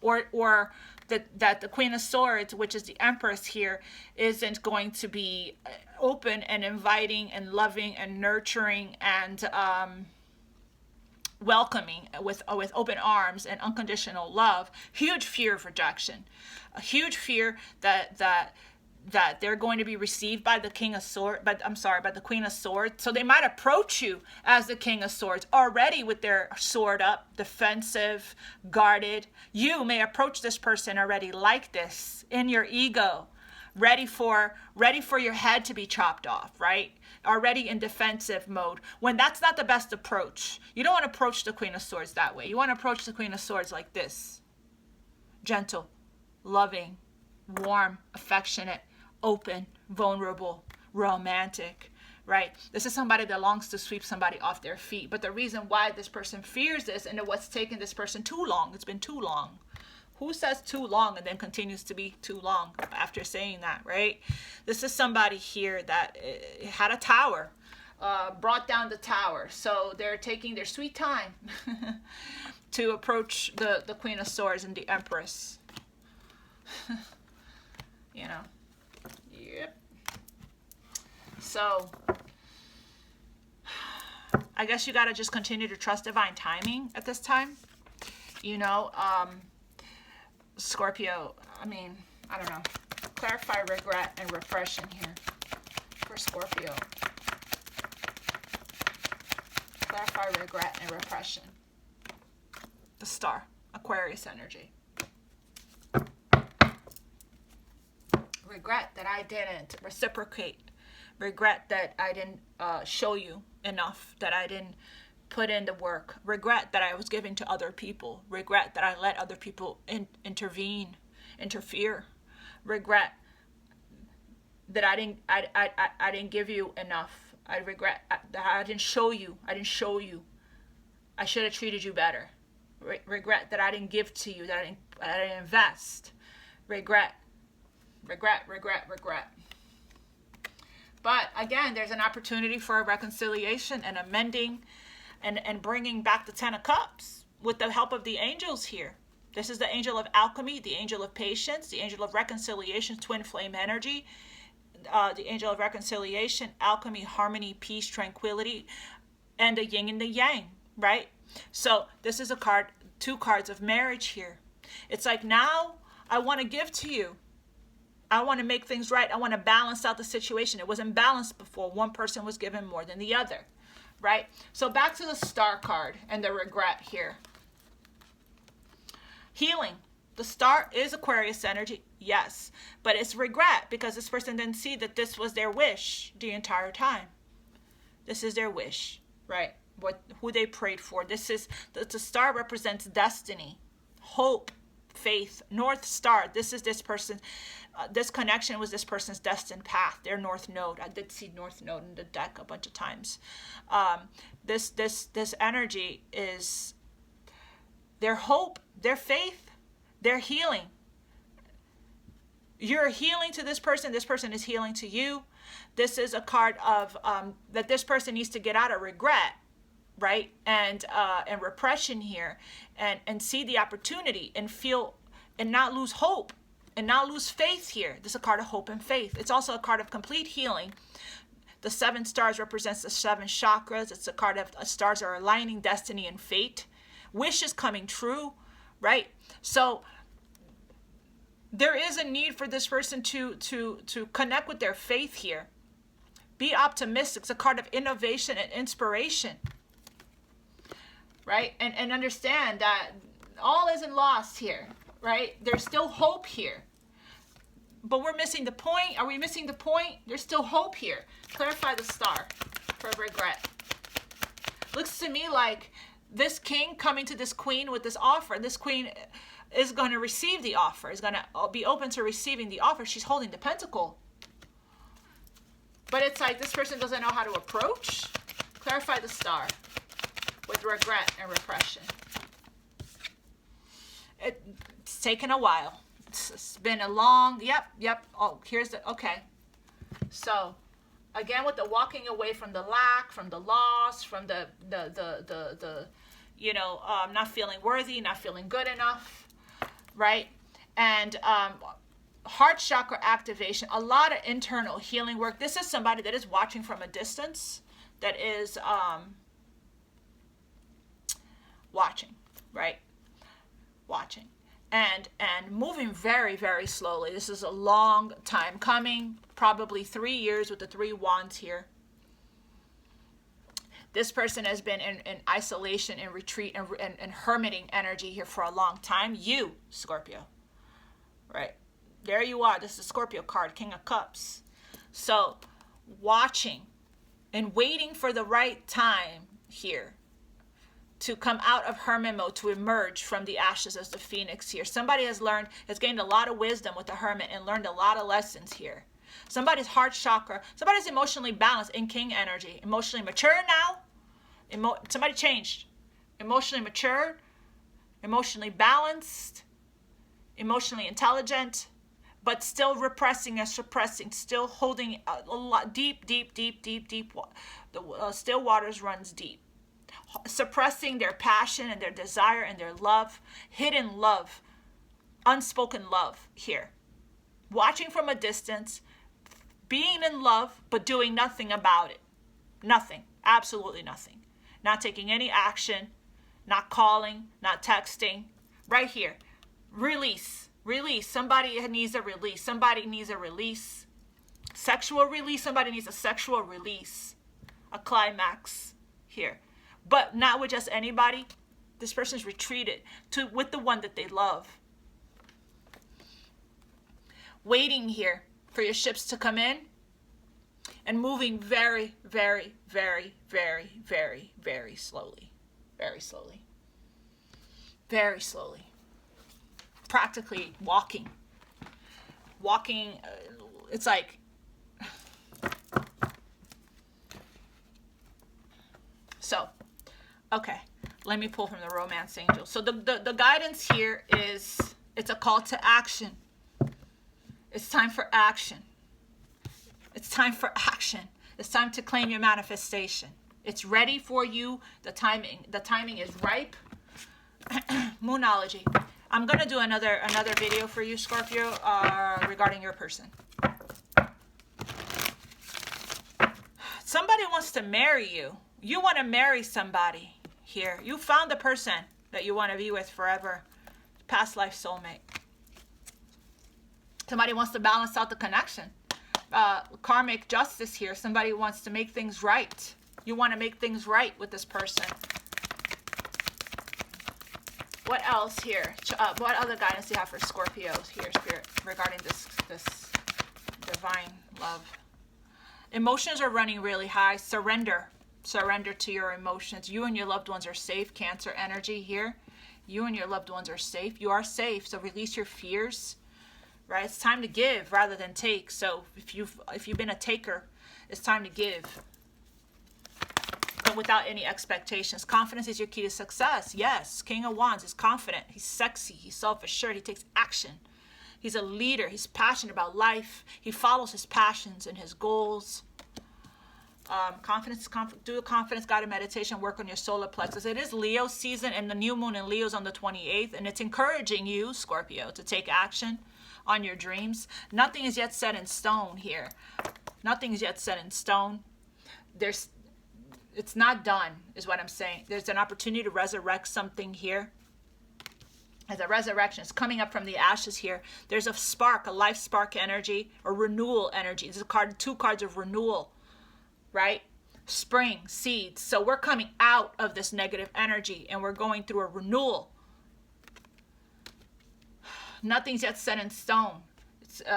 or that the Queen of Swords, which is the Empress here, isn't going to be open and inviting and loving and nurturing and welcoming with open arms and unconditional love. Huge fear of rejection, a huge fear that they're going to be received by the King of Swords, by the Queen of Swords. So they might approach you as the King of Swords already with their sword up, defensive, guarded. You may approach this person already like this in your ego, ready for your head to be chopped off, right? Already in defensive mode, when that's not the best approach. You don't want to approach the Queen of Swords that way. You want to approach the Queen of Swords like this. Gentle, loving, warm, affectionate, open, vulnerable, romantic, right? This is somebody that longs to sweep somebody off their feet. But the reason why this person fears this and what's taken this person too long, it's been too long. Who says too long and then continues to be too long after saying that, right? This is somebody here that had a tower, brought down the tower. So they're taking their sweet time to approach the Queen of Swords and the Empress. You know, yep. So I guess you got to just continue to trust divine timing at this time. You know, Scorpio, I mean, I don't know. Clarify regret and repression here for Scorpio. Clarify regret and repression. The Star, Aquarius energy. Regret that I didn't reciprocate. Regret that I didn't show you enough, that I didn't put in the work. Regret that I was giving to other people. Regret that I let other people interfere. Regret that I didn't give you enough. I regret that I didn't show you. I should have treated you better. Regret that I didn't give to you, that I didn't invest. Regret. But again, there's an opportunity for a reconciliation and amending and bringing back the 10 of Cups with the help of the angels here. This is the angel of alchemy, the angel of patience, the angel of reconciliation, twin flame energy, the angel of reconciliation, alchemy, harmony, peace, tranquility, and the yin and the yang, right? So this is two cards of marriage here. It's like, now I want to give to you. I want to make things right. I want to balance out the situation. It wasn't balanced before. One person was given more than the other, right? So back to the Star card and the regret here. Healing. The Star is Aquarius energy, yes. But it's regret because this person didn't see that this was their wish the entire time. This is their wish. right? Who they prayed for. This is, the star represents destiny, hope, faith, North Star. This is this person, this connection was this person's destined path, their North Node. I did see North Node in the deck a bunch of times. This energy is their hope, their faith, their healing. You're healing to this person is healing to you. This is a card of that this person needs to get out of regret, right? And repression here, and see the opportunity and feel, and not lose hope and not lose faith here. This is a card of hope and faith. It's also a card of complete healing. The 7 stars represents the 7 chakras. It's a card of stars are aligning destiny and fate. Wishes coming true, right? So there is a need for this person to connect with their faith here. Be optimistic. It's a card of innovation and inspiration, right? And understand that all isn't lost here, right? There's still hope here. But we're missing the point. Are we missing the point? There's still hope here. Clarify the star for regret. Looks to me like this king coming to this queen with this offer. This queen is going to receive the offer, is going to be open to receiving the offer. She's holding the pentacle. But it's like this person doesn't know how to approach. Clarify the star with regret and repression. It's taken a while. It's been a long, yep. Oh, here's the, okay. So, again, with the walking away from the lack, from the loss, from the you know, not feeling worthy, not feeling good enough, right? And heart chakra activation, a lot of internal healing work. This is somebody that is watching from a distance, that is watching, right? Watching. And moving very, very slowly. This is a long time coming, probably 3 years with the 3 wands here. This person has been in isolation and retreat and hermiting energy here for a long time. You, Scorpio, right? There you are. This is the Scorpio card, King of Cups. So watching and waiting for the right time here to come out of hermit mode, to emerge from the ashes as the phoenix here. Somebody has gained a lot of wisdom with the hermit and learned a lot of lessons here. Somebody's heart chakra, somebody's emotionally balanced in king energy, emotionally mature now. Somebody changed. Emotionally mature, emotionally balanced, emotionally intelligent, but still repressing and suppressing, still holding a lot deep. The still waters runs deep. Suppressing their passion and their desire and their love, hidden love, unspoken love here. Watching from a distance, being in love, but doing nothing about it. Nothing, absolutely nothing. Not taking any action, not calling, not texting. Right here, release. Somebody needs a release. Somebody needs a release. Sexual release, somebody needs a sexual release. A climax here. But not with just anybody. This person's retreated with the one that they love. Waiting here for your ships to come in and moving very, very, very, very, very, very slowly. Very slowly. Very slowly. Practically walking. Walking, it's like, so, okay, let me pull from the romance angel. So the guidance here is, it's a call to action. It's time for action. It's time for action. It's time to claim your manifestation. It's ready for you. The timing is ripe. Moonology. I'm gonna do another video for you, Scorpio, regarding your person. Somebody wants to marry you. You want to marry somebody here. You found the person that you want to be with forever. Past life soulmate. Somebody wants to balance out the connection. Karmic justice here. Somebody wants to make things right. You want to make things right with this person. What else here? What other guidance do you have for Scorpios here, Spirit, regarding this divine love? Emotions are running really high. Surrender. Surrender to your emotions. You and your loved ones are safe. Cancer energy here. You and your loved ones are safe. You are safe. So release your fears, right? It's time to give rather than take. So if you've been a taker, it's time to give, but without any expectations. Confidence is your key to success. Yes, King of Wands is confident. He's sexy. He's self-assured. He takes action. He's a leader. He's passionate about life. He follows his passions and his goals. Do a confidence guided meditation. Work on your solar plexus. It is Leo season, and the new moon in Leo is on the 28th, and it's encouraging you, Scorpio, to take action on your dreams. Nothing is yet set in stone here. Nothing is yet set in stone. It's not done, is what I'm saying. There's an opportunity to resurrect something here. As a resurrection is coming up from the ashes here. There's a spark, a life spark energy, or renewal energy. This is two cards of renewal, right? Spring, seeds. So we're coming out of this negative energy and we're going through a renewal. Nothing's yet set in stone.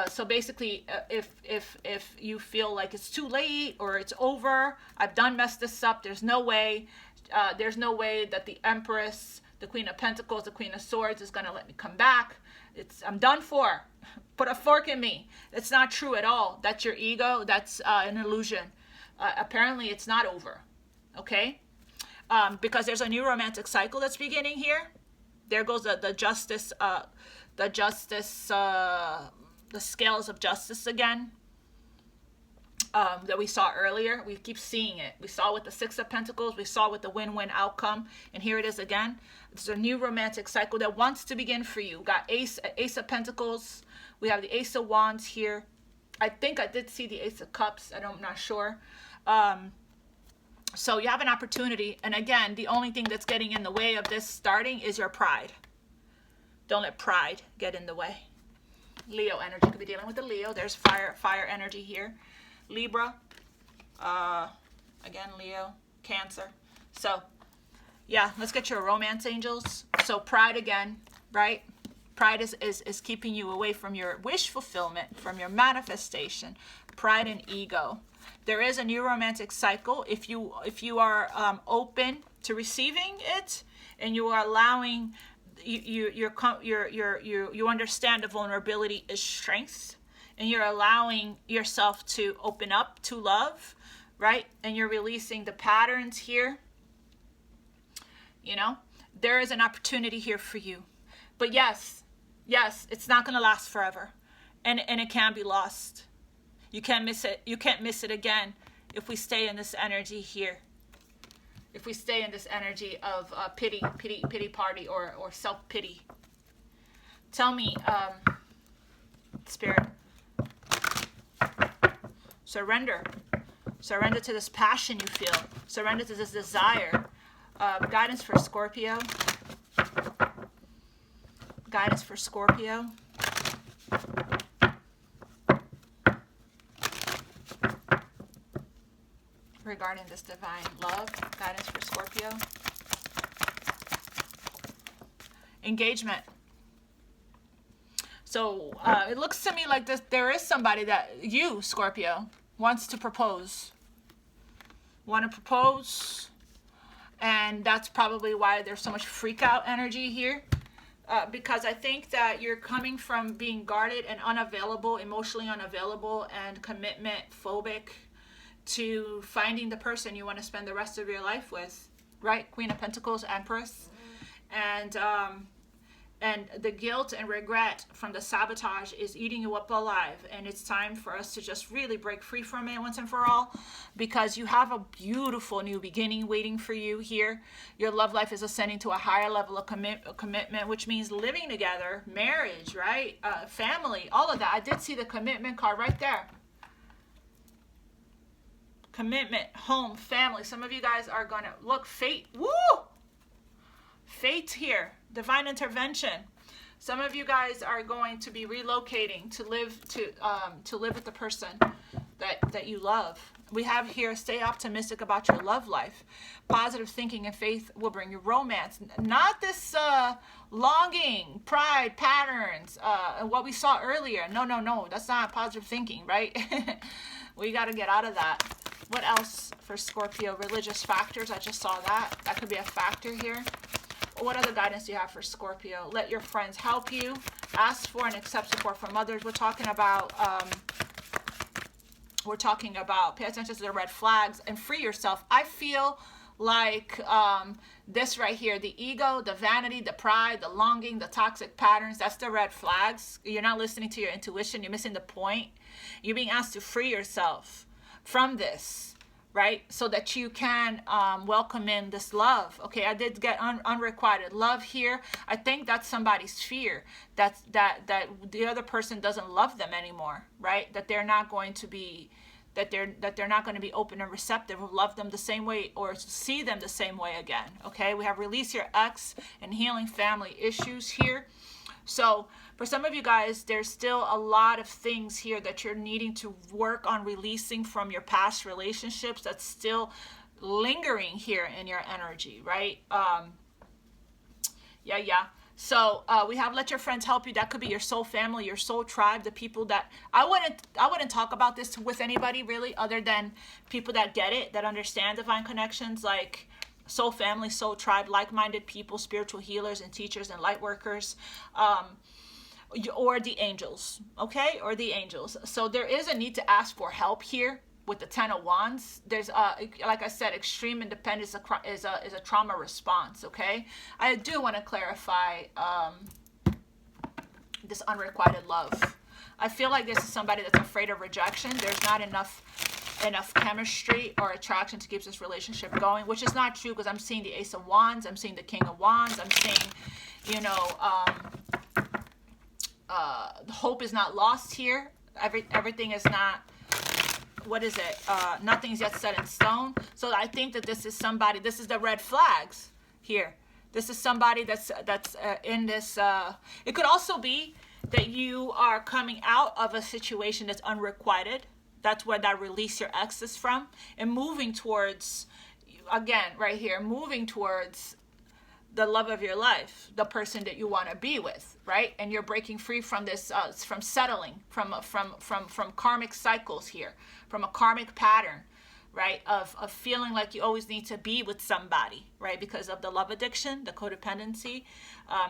So basically, if you feel like it's too late or it's over, I've done messed this up, there's no way that the Empress, the Queen of Pentacles, the Queen of Swords is going to let me come back. I'm done for. Put a fork in me. It's not true at all. That's your ego. That's an illusion. Apparently, it's not over. Okay? Because there's a new romantic cycle that's beginning here. There goes the scales of justice again. That we saw earlier. We keep seeing it. We saw with the Six of Pentacles. We saw with the win-win outcome. And here it is again. It's a new romantic cycle that wants to begin for you. We got Ace of Pentacles. We have the Ace of Wands here. I think I did see the Ace of Cups. I'm not sure. So you have an opportunity. And again, the only thing that's getting in the way of this starting is your pride. Don't let pride get in the way. Leo energy. Could be dealing with the Leo. There's fire energy here. Libra, again, Leo, Cancer. So, yeah, let's get your romance angels. So pride again, right? Pride is keeping you away from your wish fulfillment, from your manifestation. Pride and ego. There is a new romantic cycle. If you are open to receiving it, and you are allowing, you understand the vulnerability is strength. And you're allowing yourself to open up to love, right? And you're releasing the patterns here. You know, there is an opportunity here for you. But yes, it's not going to last forever. And it can be lost. You can't miss it. You can't miss it again if we stay in this energy here. If we stay in this energy of pity party or self-pity. Tell me, Spirit. Surrender to this passion you feel. Surrender to this desire. Guidance for Scorpio. Guidance for Scorpio. Regarding this divine love. Guidance for Scorpio. Engagement. So it looks to me like there is somebody that you, Scorpio, wants to propose. Want to propose. And that's probably why there's so much freak out energy here. Because I think that you're coming from being guarded and unavailable, emotionally unavailable and commitment phobic, to finding the person you want to spend the rest of your life with. Right? Queen of Pentacles, Empress. And the guilt and regret from the sabotage is eating you up alive. And it's time for us to just really break free from it once and for all. Because you have a beautiful new beginning waiting for you here. Your love life is ascending to a higher level of commitment, which means living together, marriage, right? Family, all of that. I did see the commitment card right there. Commitment, home, family. Some of you guys are going to look, fate. Woo! Fate here. Divine intervention. Some of you guys are going to be relocating to live with the person that you love. We have here, stay optimistic about your love life. Positive thinking and faith will bring you romance. Not this longing, pride, patterns, and what we saw earlier. No. That's not positive thinking, right? We got to get out of that. What else for Scorpio? Religious factors. I just saw that. That could be a factor here. What other guidance do you have for Scorpio? Let your friends help you. Ask for and accept support from others. We're talking about pay attention to the red flags and free yourself. I feel like this right here, the ego, the vanity, the pride, the longing, the toxic patterns, that's the red flags. You're not listening to your intuition. You're missing the point. You're being asked to free yourself from this, right? So that you can welcome in this love. Okay, I did get unrequited love here. I think that's somebody's fear, that the other person doesn't love them anymore, right? That they're not going to be, that they're not going to be open and receptive or love them the same way or see them the same way again. Okay, we have release your ex and healing family issues here. So for some of you guys, there's still a lot of things here that you're needing to work on releasing from your past relationships that's still lingering here in your energy, right? Yeah. So we have let your friends help you. That could be your soul family, your soul tribe, the people that I wouldn't talk about this with anybody really, other than people that get it, that understand divine connections, like soul family, soul tribe, like-minded people, spiritual healers and teachers and light workers, or the angels, okay, or the angels. So there is a need to ask for help here. With the 10 of Wands, there's like I said, extreme independence is a trauma response. Okay, I do want to clarify this unrequited love. I feel like this is somebody that's afraid of rejection. There's not enough chemistry or attraction to keep this relationship going, which is not true, because I'm seeing the Ace of Wands, I'm seeing the King of Wands, I'm seeing, you know, hope is not lost here. Everything is not. What is it? Nothing's yet set in stone. So I think that this is somebody, this is the red flags here. This is somebody that's in this. It could also be that you are coming out of a situation that's unrequited. That's where that release your ex is from. And moving towards, again, right here, moving towards the love of your life, the person that you want to be with, right? And you're breaking free from this, from settling, from karmic cycles here, from a karmic pattern, right? Of feeling like you always need to be with somebody, right? Because of the love addiction, the codependency.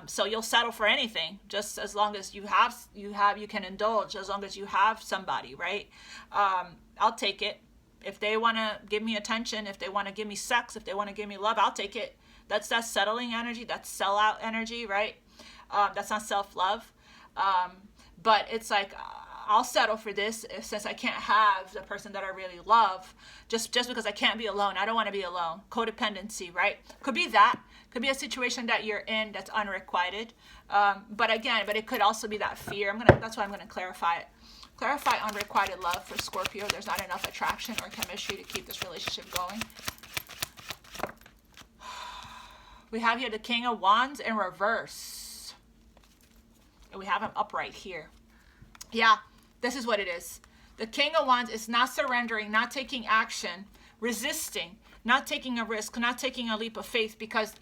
So you'll settle for anything, just as long as you can indulge, as long as you have somebody, right? I'll take it. If they want to give me attention, if they want to give me sex, if they want to give me love, I'll take it. That's that settling energy, that's sellout energy, right? That's not self-love. But it's like, I'll settle for this since I can't have the person that I really love, just because I can't be alone. I don't want to be alone. Codependency, right? Could be that. Could be a situation that you're in that's unrequited. But it could also be that fear. That's why I'm gonna clarify it. Clarify unrequited love for Scorpio. There's not enough attraction or chemistry to keep this relationship going. We have here the King of Wands in reverse. And we have him upright here. Yeah, this is what it is. The King of Wands is not surrendering, not taking action, resisting, not taking a risk, not taking a leap of faith, because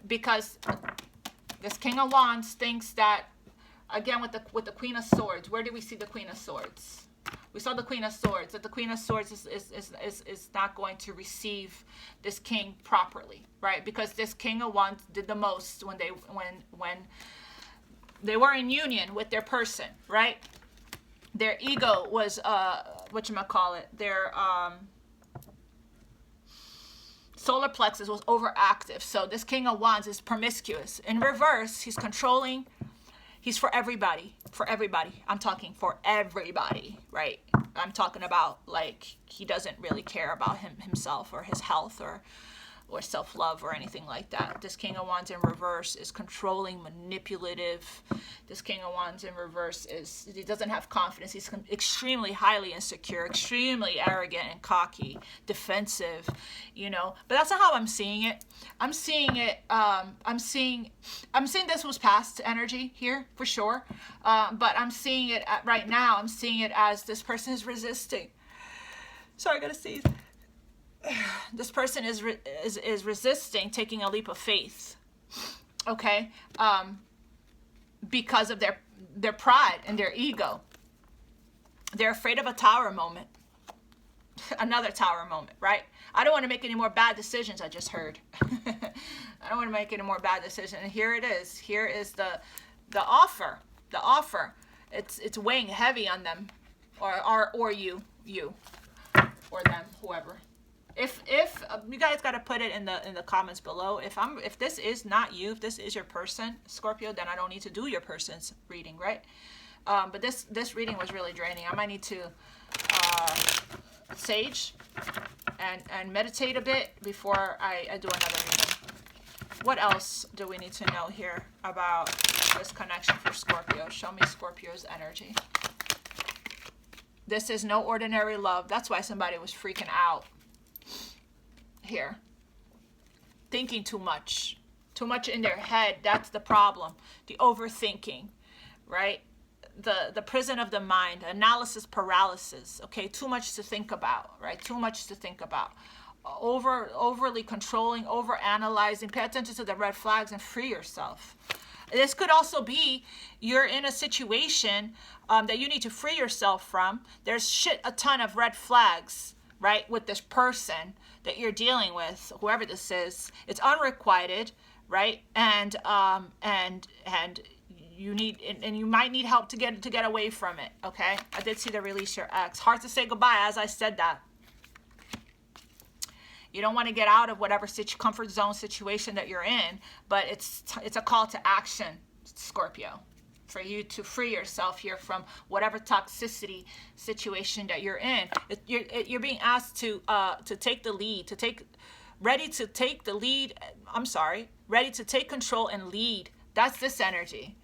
this King of Wands thinks that, again, with the Queen of Swords, where do we see the Queen of Swords? We saw the Queen of Swords, that the Queen of Swords is not going to receive this king properly, right? Because this King of Wands did the most when they were in union with their person, right? Their ego was, their solar plexus was overactive. So this King of Wands is promiscuous. In reverse, he's controlling. He's for everybody. I'm talking for everybody, right? I'm talking about, like, he doesn't really care about himself or his health or self-love or anything like that. This King of Wands in reverse is controlling, manipulative. This King of Wands in reverse he doesn't have confidence. He's extremely highly insecure, extremely arrogant and cocky, defensive, you know. But that's not how I'm seeing it. I'm seeing this was past energy here for sure. But I'm seeing it right now. I'm seeing it as this person is resisting. Sorry, I gotta sneeze. This person is resisting taking a leap of faith, okay, because of their pride and their ego. They're afraid of a tower moment. Another tower moment, right? I don't want to make any more bad decisions, I just heard. I don't want to make any more bad decisions. And here it is. Here is the offer. The offer. It's weighing heavy on them, or you, or them, whoever. If you guys got to put it in the comments below. If this is not you, if this is your person, Scorpio, then I don't need to do your person's reading, right? But this reading was really draining. I might need to sage and meditate a bit before I do another reading. What else do we need to know here about this connection for Scorpio? Show me Scorpio's energy. This is no ordinary love. That's why somebody was freaking out here. Thinking too much in their head. That's the problem. The overthinking, right? The prison of the mind, analysis paralysis. Okay, too much to think about, right? Too much to think about. Overly controlling, over analyzing. Pay attention to the red flags and free yourself. This could also be you're in a situation that you need to free yourself from. There's a ton of red flags, right, with this person that you're dealing with, whoever this is. It's unrequited, right? And you need, and you might need help to get away from it. Okay, I did see the release your ex. Hard to say goodbye, as I said that. You don't want to get out of whatever comfort zone situation that you're in, but it's a call to action, Scorpio, for you to free yourself here from whatever toxicity situation that you're in. You're being asked to take the lead, ready to take control and lead. That's this energy.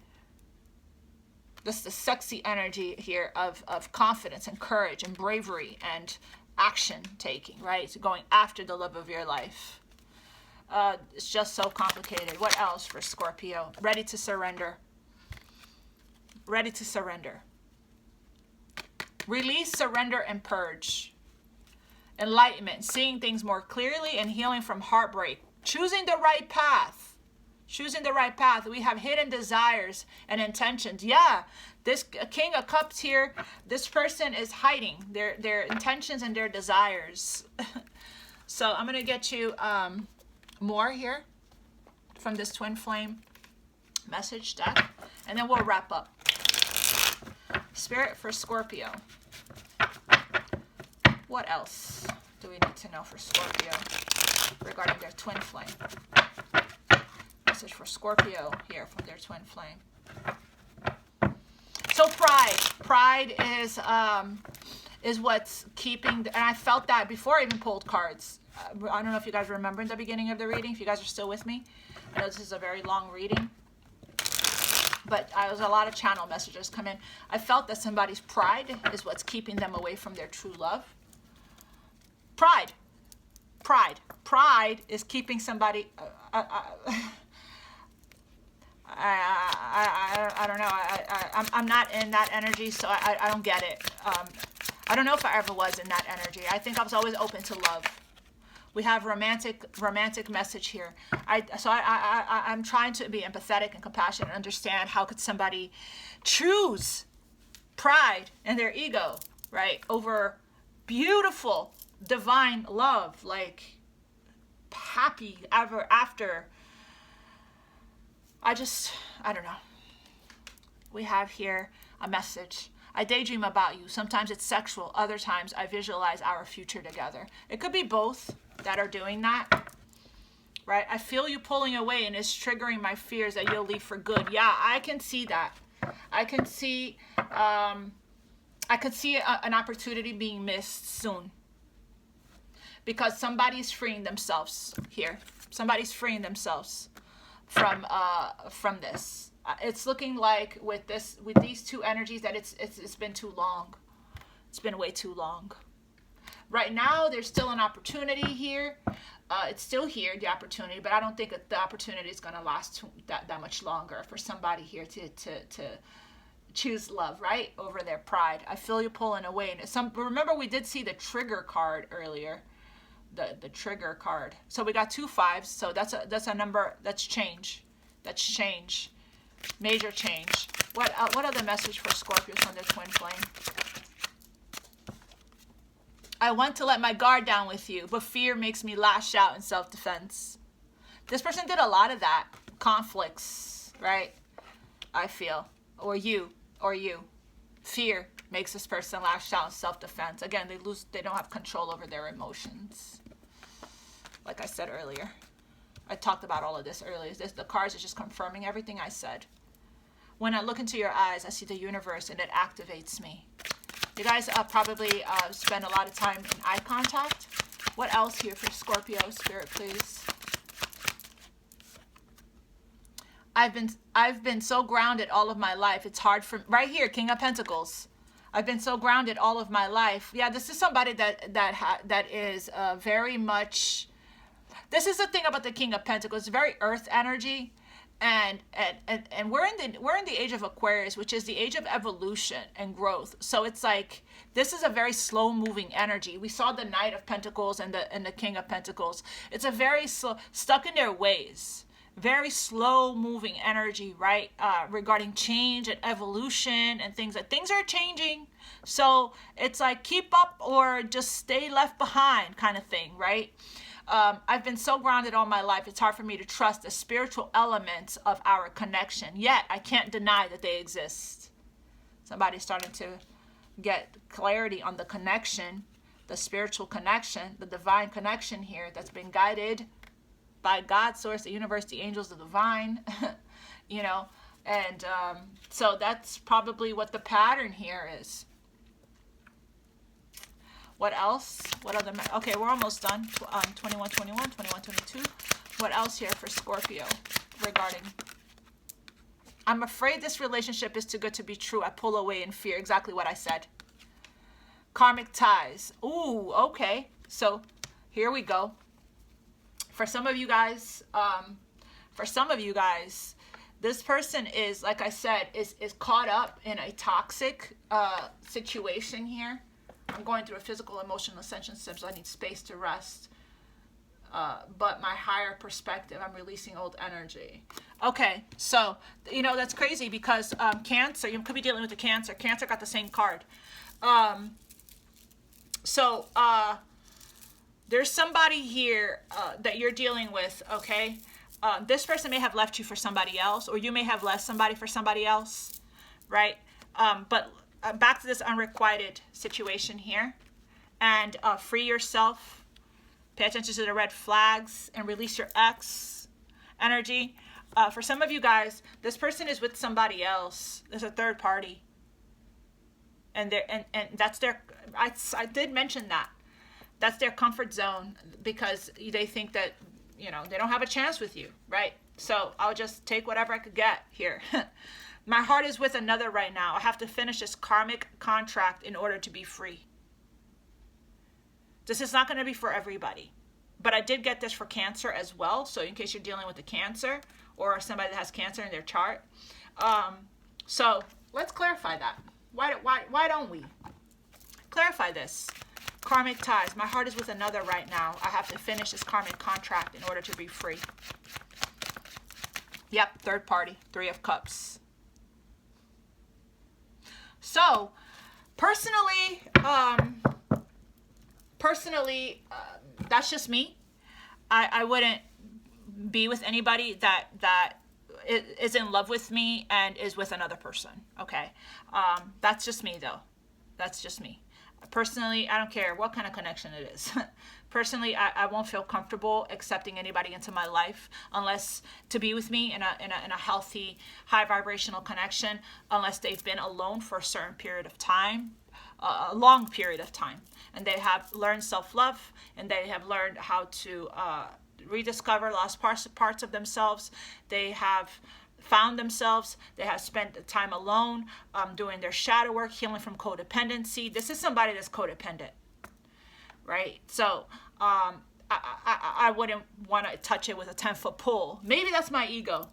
This is the sexy energy here of confidence and courage and bravery and action taking, right? So going after the love of your life. It's just so complicated. What else for Scorpio? Ready to surrender. Ready to surrender. Release, surrender, and purge. Enlightenment, seeing things more clearly and healing from heartbreak. Choosing the right path. Choosing the right path. We have hidden desires and intentions. Yeah, this King of Cups here, this person is hiding their intentions and their desires. So I'm going to get you more here from this Twin Flame message deck, and then we'll wrap up. Spirit for Scorpio. What else do we need to know for Scorpio regarding their Twin Flame? Message for Scorpio here from their Twin Flame. So pride is what's keeping, and I felt that before I even pulled cards. I don't know if you guys remember in the beginning of the reading, if you guys are still with me. I know this is a very long reading, but there's a lot of channel messages come in. I felt that somebody's pride is what's keeping them away from their true love. Pride is keeping somebody, I don't know. I'm not in that energy, so I don't get it. I don't know if I ever was in that energy. I think I was always open to love. We have romantic message here. I'm trying to be empathetic and compassionate and understand how could somebody choose pride and their ego, right, over beautiful divine love, like happy ever after. I don't know. We have here a message. I daydream about you. Sometimes it's sexual. Other times I visualize our future together. It could be both that are doing that, right? I feel you pulling away and it's triggering my fears that you'll leave for good. Yeah, I can see that. I can see an opportunity being missed soon because somebody's freeing themselves here. Somebody's freeing themselves from this. It's looking like with these two energies that it's been too long. It's been way too long. Right now, there's still an opportunity here. It's still here, the opportunity, but I don't think that the opportunity is going to last that much longer for somebody here to choose love, right, over their pride. I feel you pulling away. And remember, we did see the trigger card earlier. The trigger card. So we got 2 5s. So that's a number. That's change. That's change. Major change. What other message for Scorpios on their Twin Flame? I want to let my guard down with you, but fear makes me lash out in self-defense. This person did a lot of that. Conflicts, right? I feel. Or you. Fear makes this person lash out in self-defense. Again, they don't have control over their emotions. Like I said earlier. I talked about all of this earlier. The cards are just confirming everything I said. When I look into your eyes, I see the universe and it activates me. You guys probably spend a lot of time in eye contact. What else here for Scorpio? Spirit, please. I've been so grounded all of my life. It's hard for, right here, King of Pentacles. I've been so grounded all of my life. Yeah, this is somebody that is very much. This is the thing about the King of Pentacles. It's very earth energy. And we're in the age of Aquarius, which is the age of evolution and growth. So it's like this is a very slow moving energy. We saw the Knight of Pentacles and the King of Pentacles. It's a very slow, stuck in their ways, very slow moving energy, right? Regarding change and evolution and things are changing. So it's like keep up or just stay left behind kind of thing, right? I've been so grounded all my life, it's hard for me to trust the spiritual elements of our connection. Yet, I can't deny that they exist. Somebody's starting to get clarity on the connection, the spiritual connection, the divine connection here that's been guided by God, source, the universe, the angels, the divine, you know. And so that's probably what the pattern here is. What else? What other? Okay, we're almost done. 21, 22. What else here for Scorpio regarding? I'm afraid this relationship is too good to be true. I pull away in fear. Exactly what I said. Karmic ties. Ooh, okay. So here we go. For some of you guys, this person is, like I said, is caught up in a toxic situation here. I'm going through a physical, emotional ascension, so I need space to rest. But my higher perspective, I'm releasing old energy. Okay, so, you know, that's crazy because Cancer, you could be dealing with the Cancer. Cancer got the same card. There's somebody here that you're dealing with, okay? This person may have left you for somebody else, or you may have left somebody for somebody else, right? But back to this unrequited situation here, and free yourself, pay attention to the red flags, and release your ex energy. For some of you guys, this person is with somebody else. There's a third party, and that's their, I did mention that's their comfort zone, because they think that, you know, they don't have a chance with you, right? So I'll just take whatever I could get here. My heart is with another right now. I have to finish this karmic contract in order to be free. This is not going to be for everybody. But I did get this for Cancer as well. So in case you're dealing with a Cancer or somebody that has Cancer in their chart. So let's clarify that. Why don't we? Clarify this. Karmic ties. My heart is with another right now. I have to finish this karmic contract in order to be free. Yep, third party. 3 of Cups. So, personally, that's just me. I wouldn't be with anybody that is in love with me and is with another person. Okay, that's just me though. That's just me. Personally, I don't care what kind of connection it is. Personally, I won't feel comfortable accepting anybody into my life unless to be with me in a healthy, high vibrational connection, unless they've been alone for a certain period of time, a long period of time, and they have learned self-love, and they have learned how to rediscover lost parts of themselves. They have found themselves. They have spent time alone, doing their shadow work, healing from codependency. This is somebody that's codependent, right? So I wouldn't want to touch it with a 10-foot pole. Maybe that's my ego.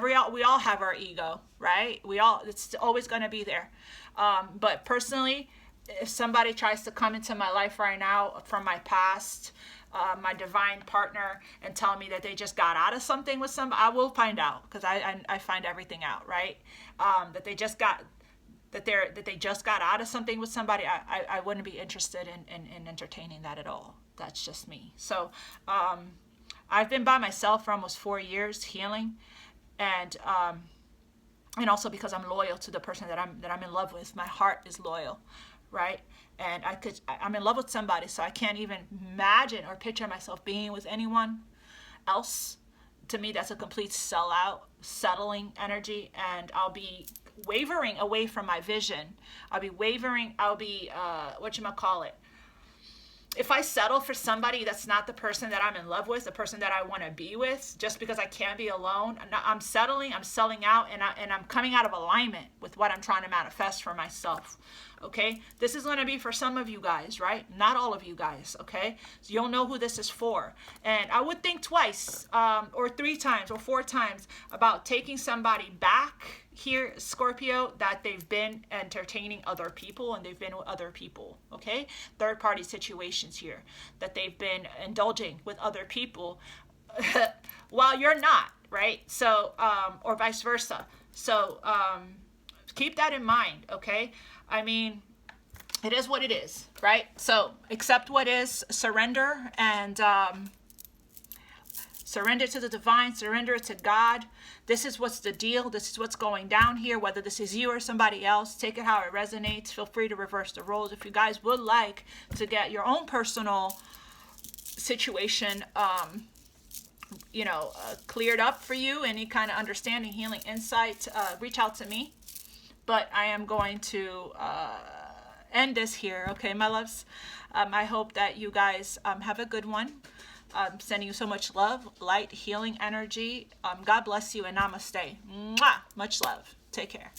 We all have our ego, right? It's always going to be there. But personally, if somebody tries to come into my life right now from my past, my divine partner, and tell me that they just got out of something with somebody, I will find out, because I find everything out, right? That they just got that they just got out of something with somebody, I wouldn't be interested in entertaining that at all. That's just me. So I've been by myself for almost 4 years healing, and also because I'm loyal to the person that I'm in love with. My heart is loyal, right? And I'm in love with somebody, so I can't even imagine or picture myself being with anyone else. To me, that's a complete sellout, settling energy, and I'll be wavering away from my vision. I'll be whatchamacallit. If I settle for somebody that's not the person that I'm in love with, the person that I want to be with, just because I can't be alone, I'm settling, I'm selling out, and I'm coming out of alignment with what I'm trying to manifest for myself. Okay? This is going to be for some of you guys, right? Not all of you guys, okay? So you'll know who this is for. And I would think twice, or 3 times, or 4 times about taking somebody back here, Scorpio, that they've been entertaining other people and they've been with other people, okay? Third-party situations here, that they've been indulging with other people while you're not, right? So, or vice versa. So, keep that in mind, okay? I mean, it is what it is, right? So, accept what is, surrender, and surrender to the divine, surrender to God. This is what's the deal. This is what's going down here, whether this is you or somebody else. Take it how it resonates. Feel free to reverse the roles. If you guys would like to get your own personal situation, cleared up for you, any kind of understanding, healing, insight, reach out to me. But I am going to end this here, okay, my loves? I hope that you guys have a good one. I'm sending you so much love, light, healing energy. God bless you, and namaste. Mwah! Much love. Take care.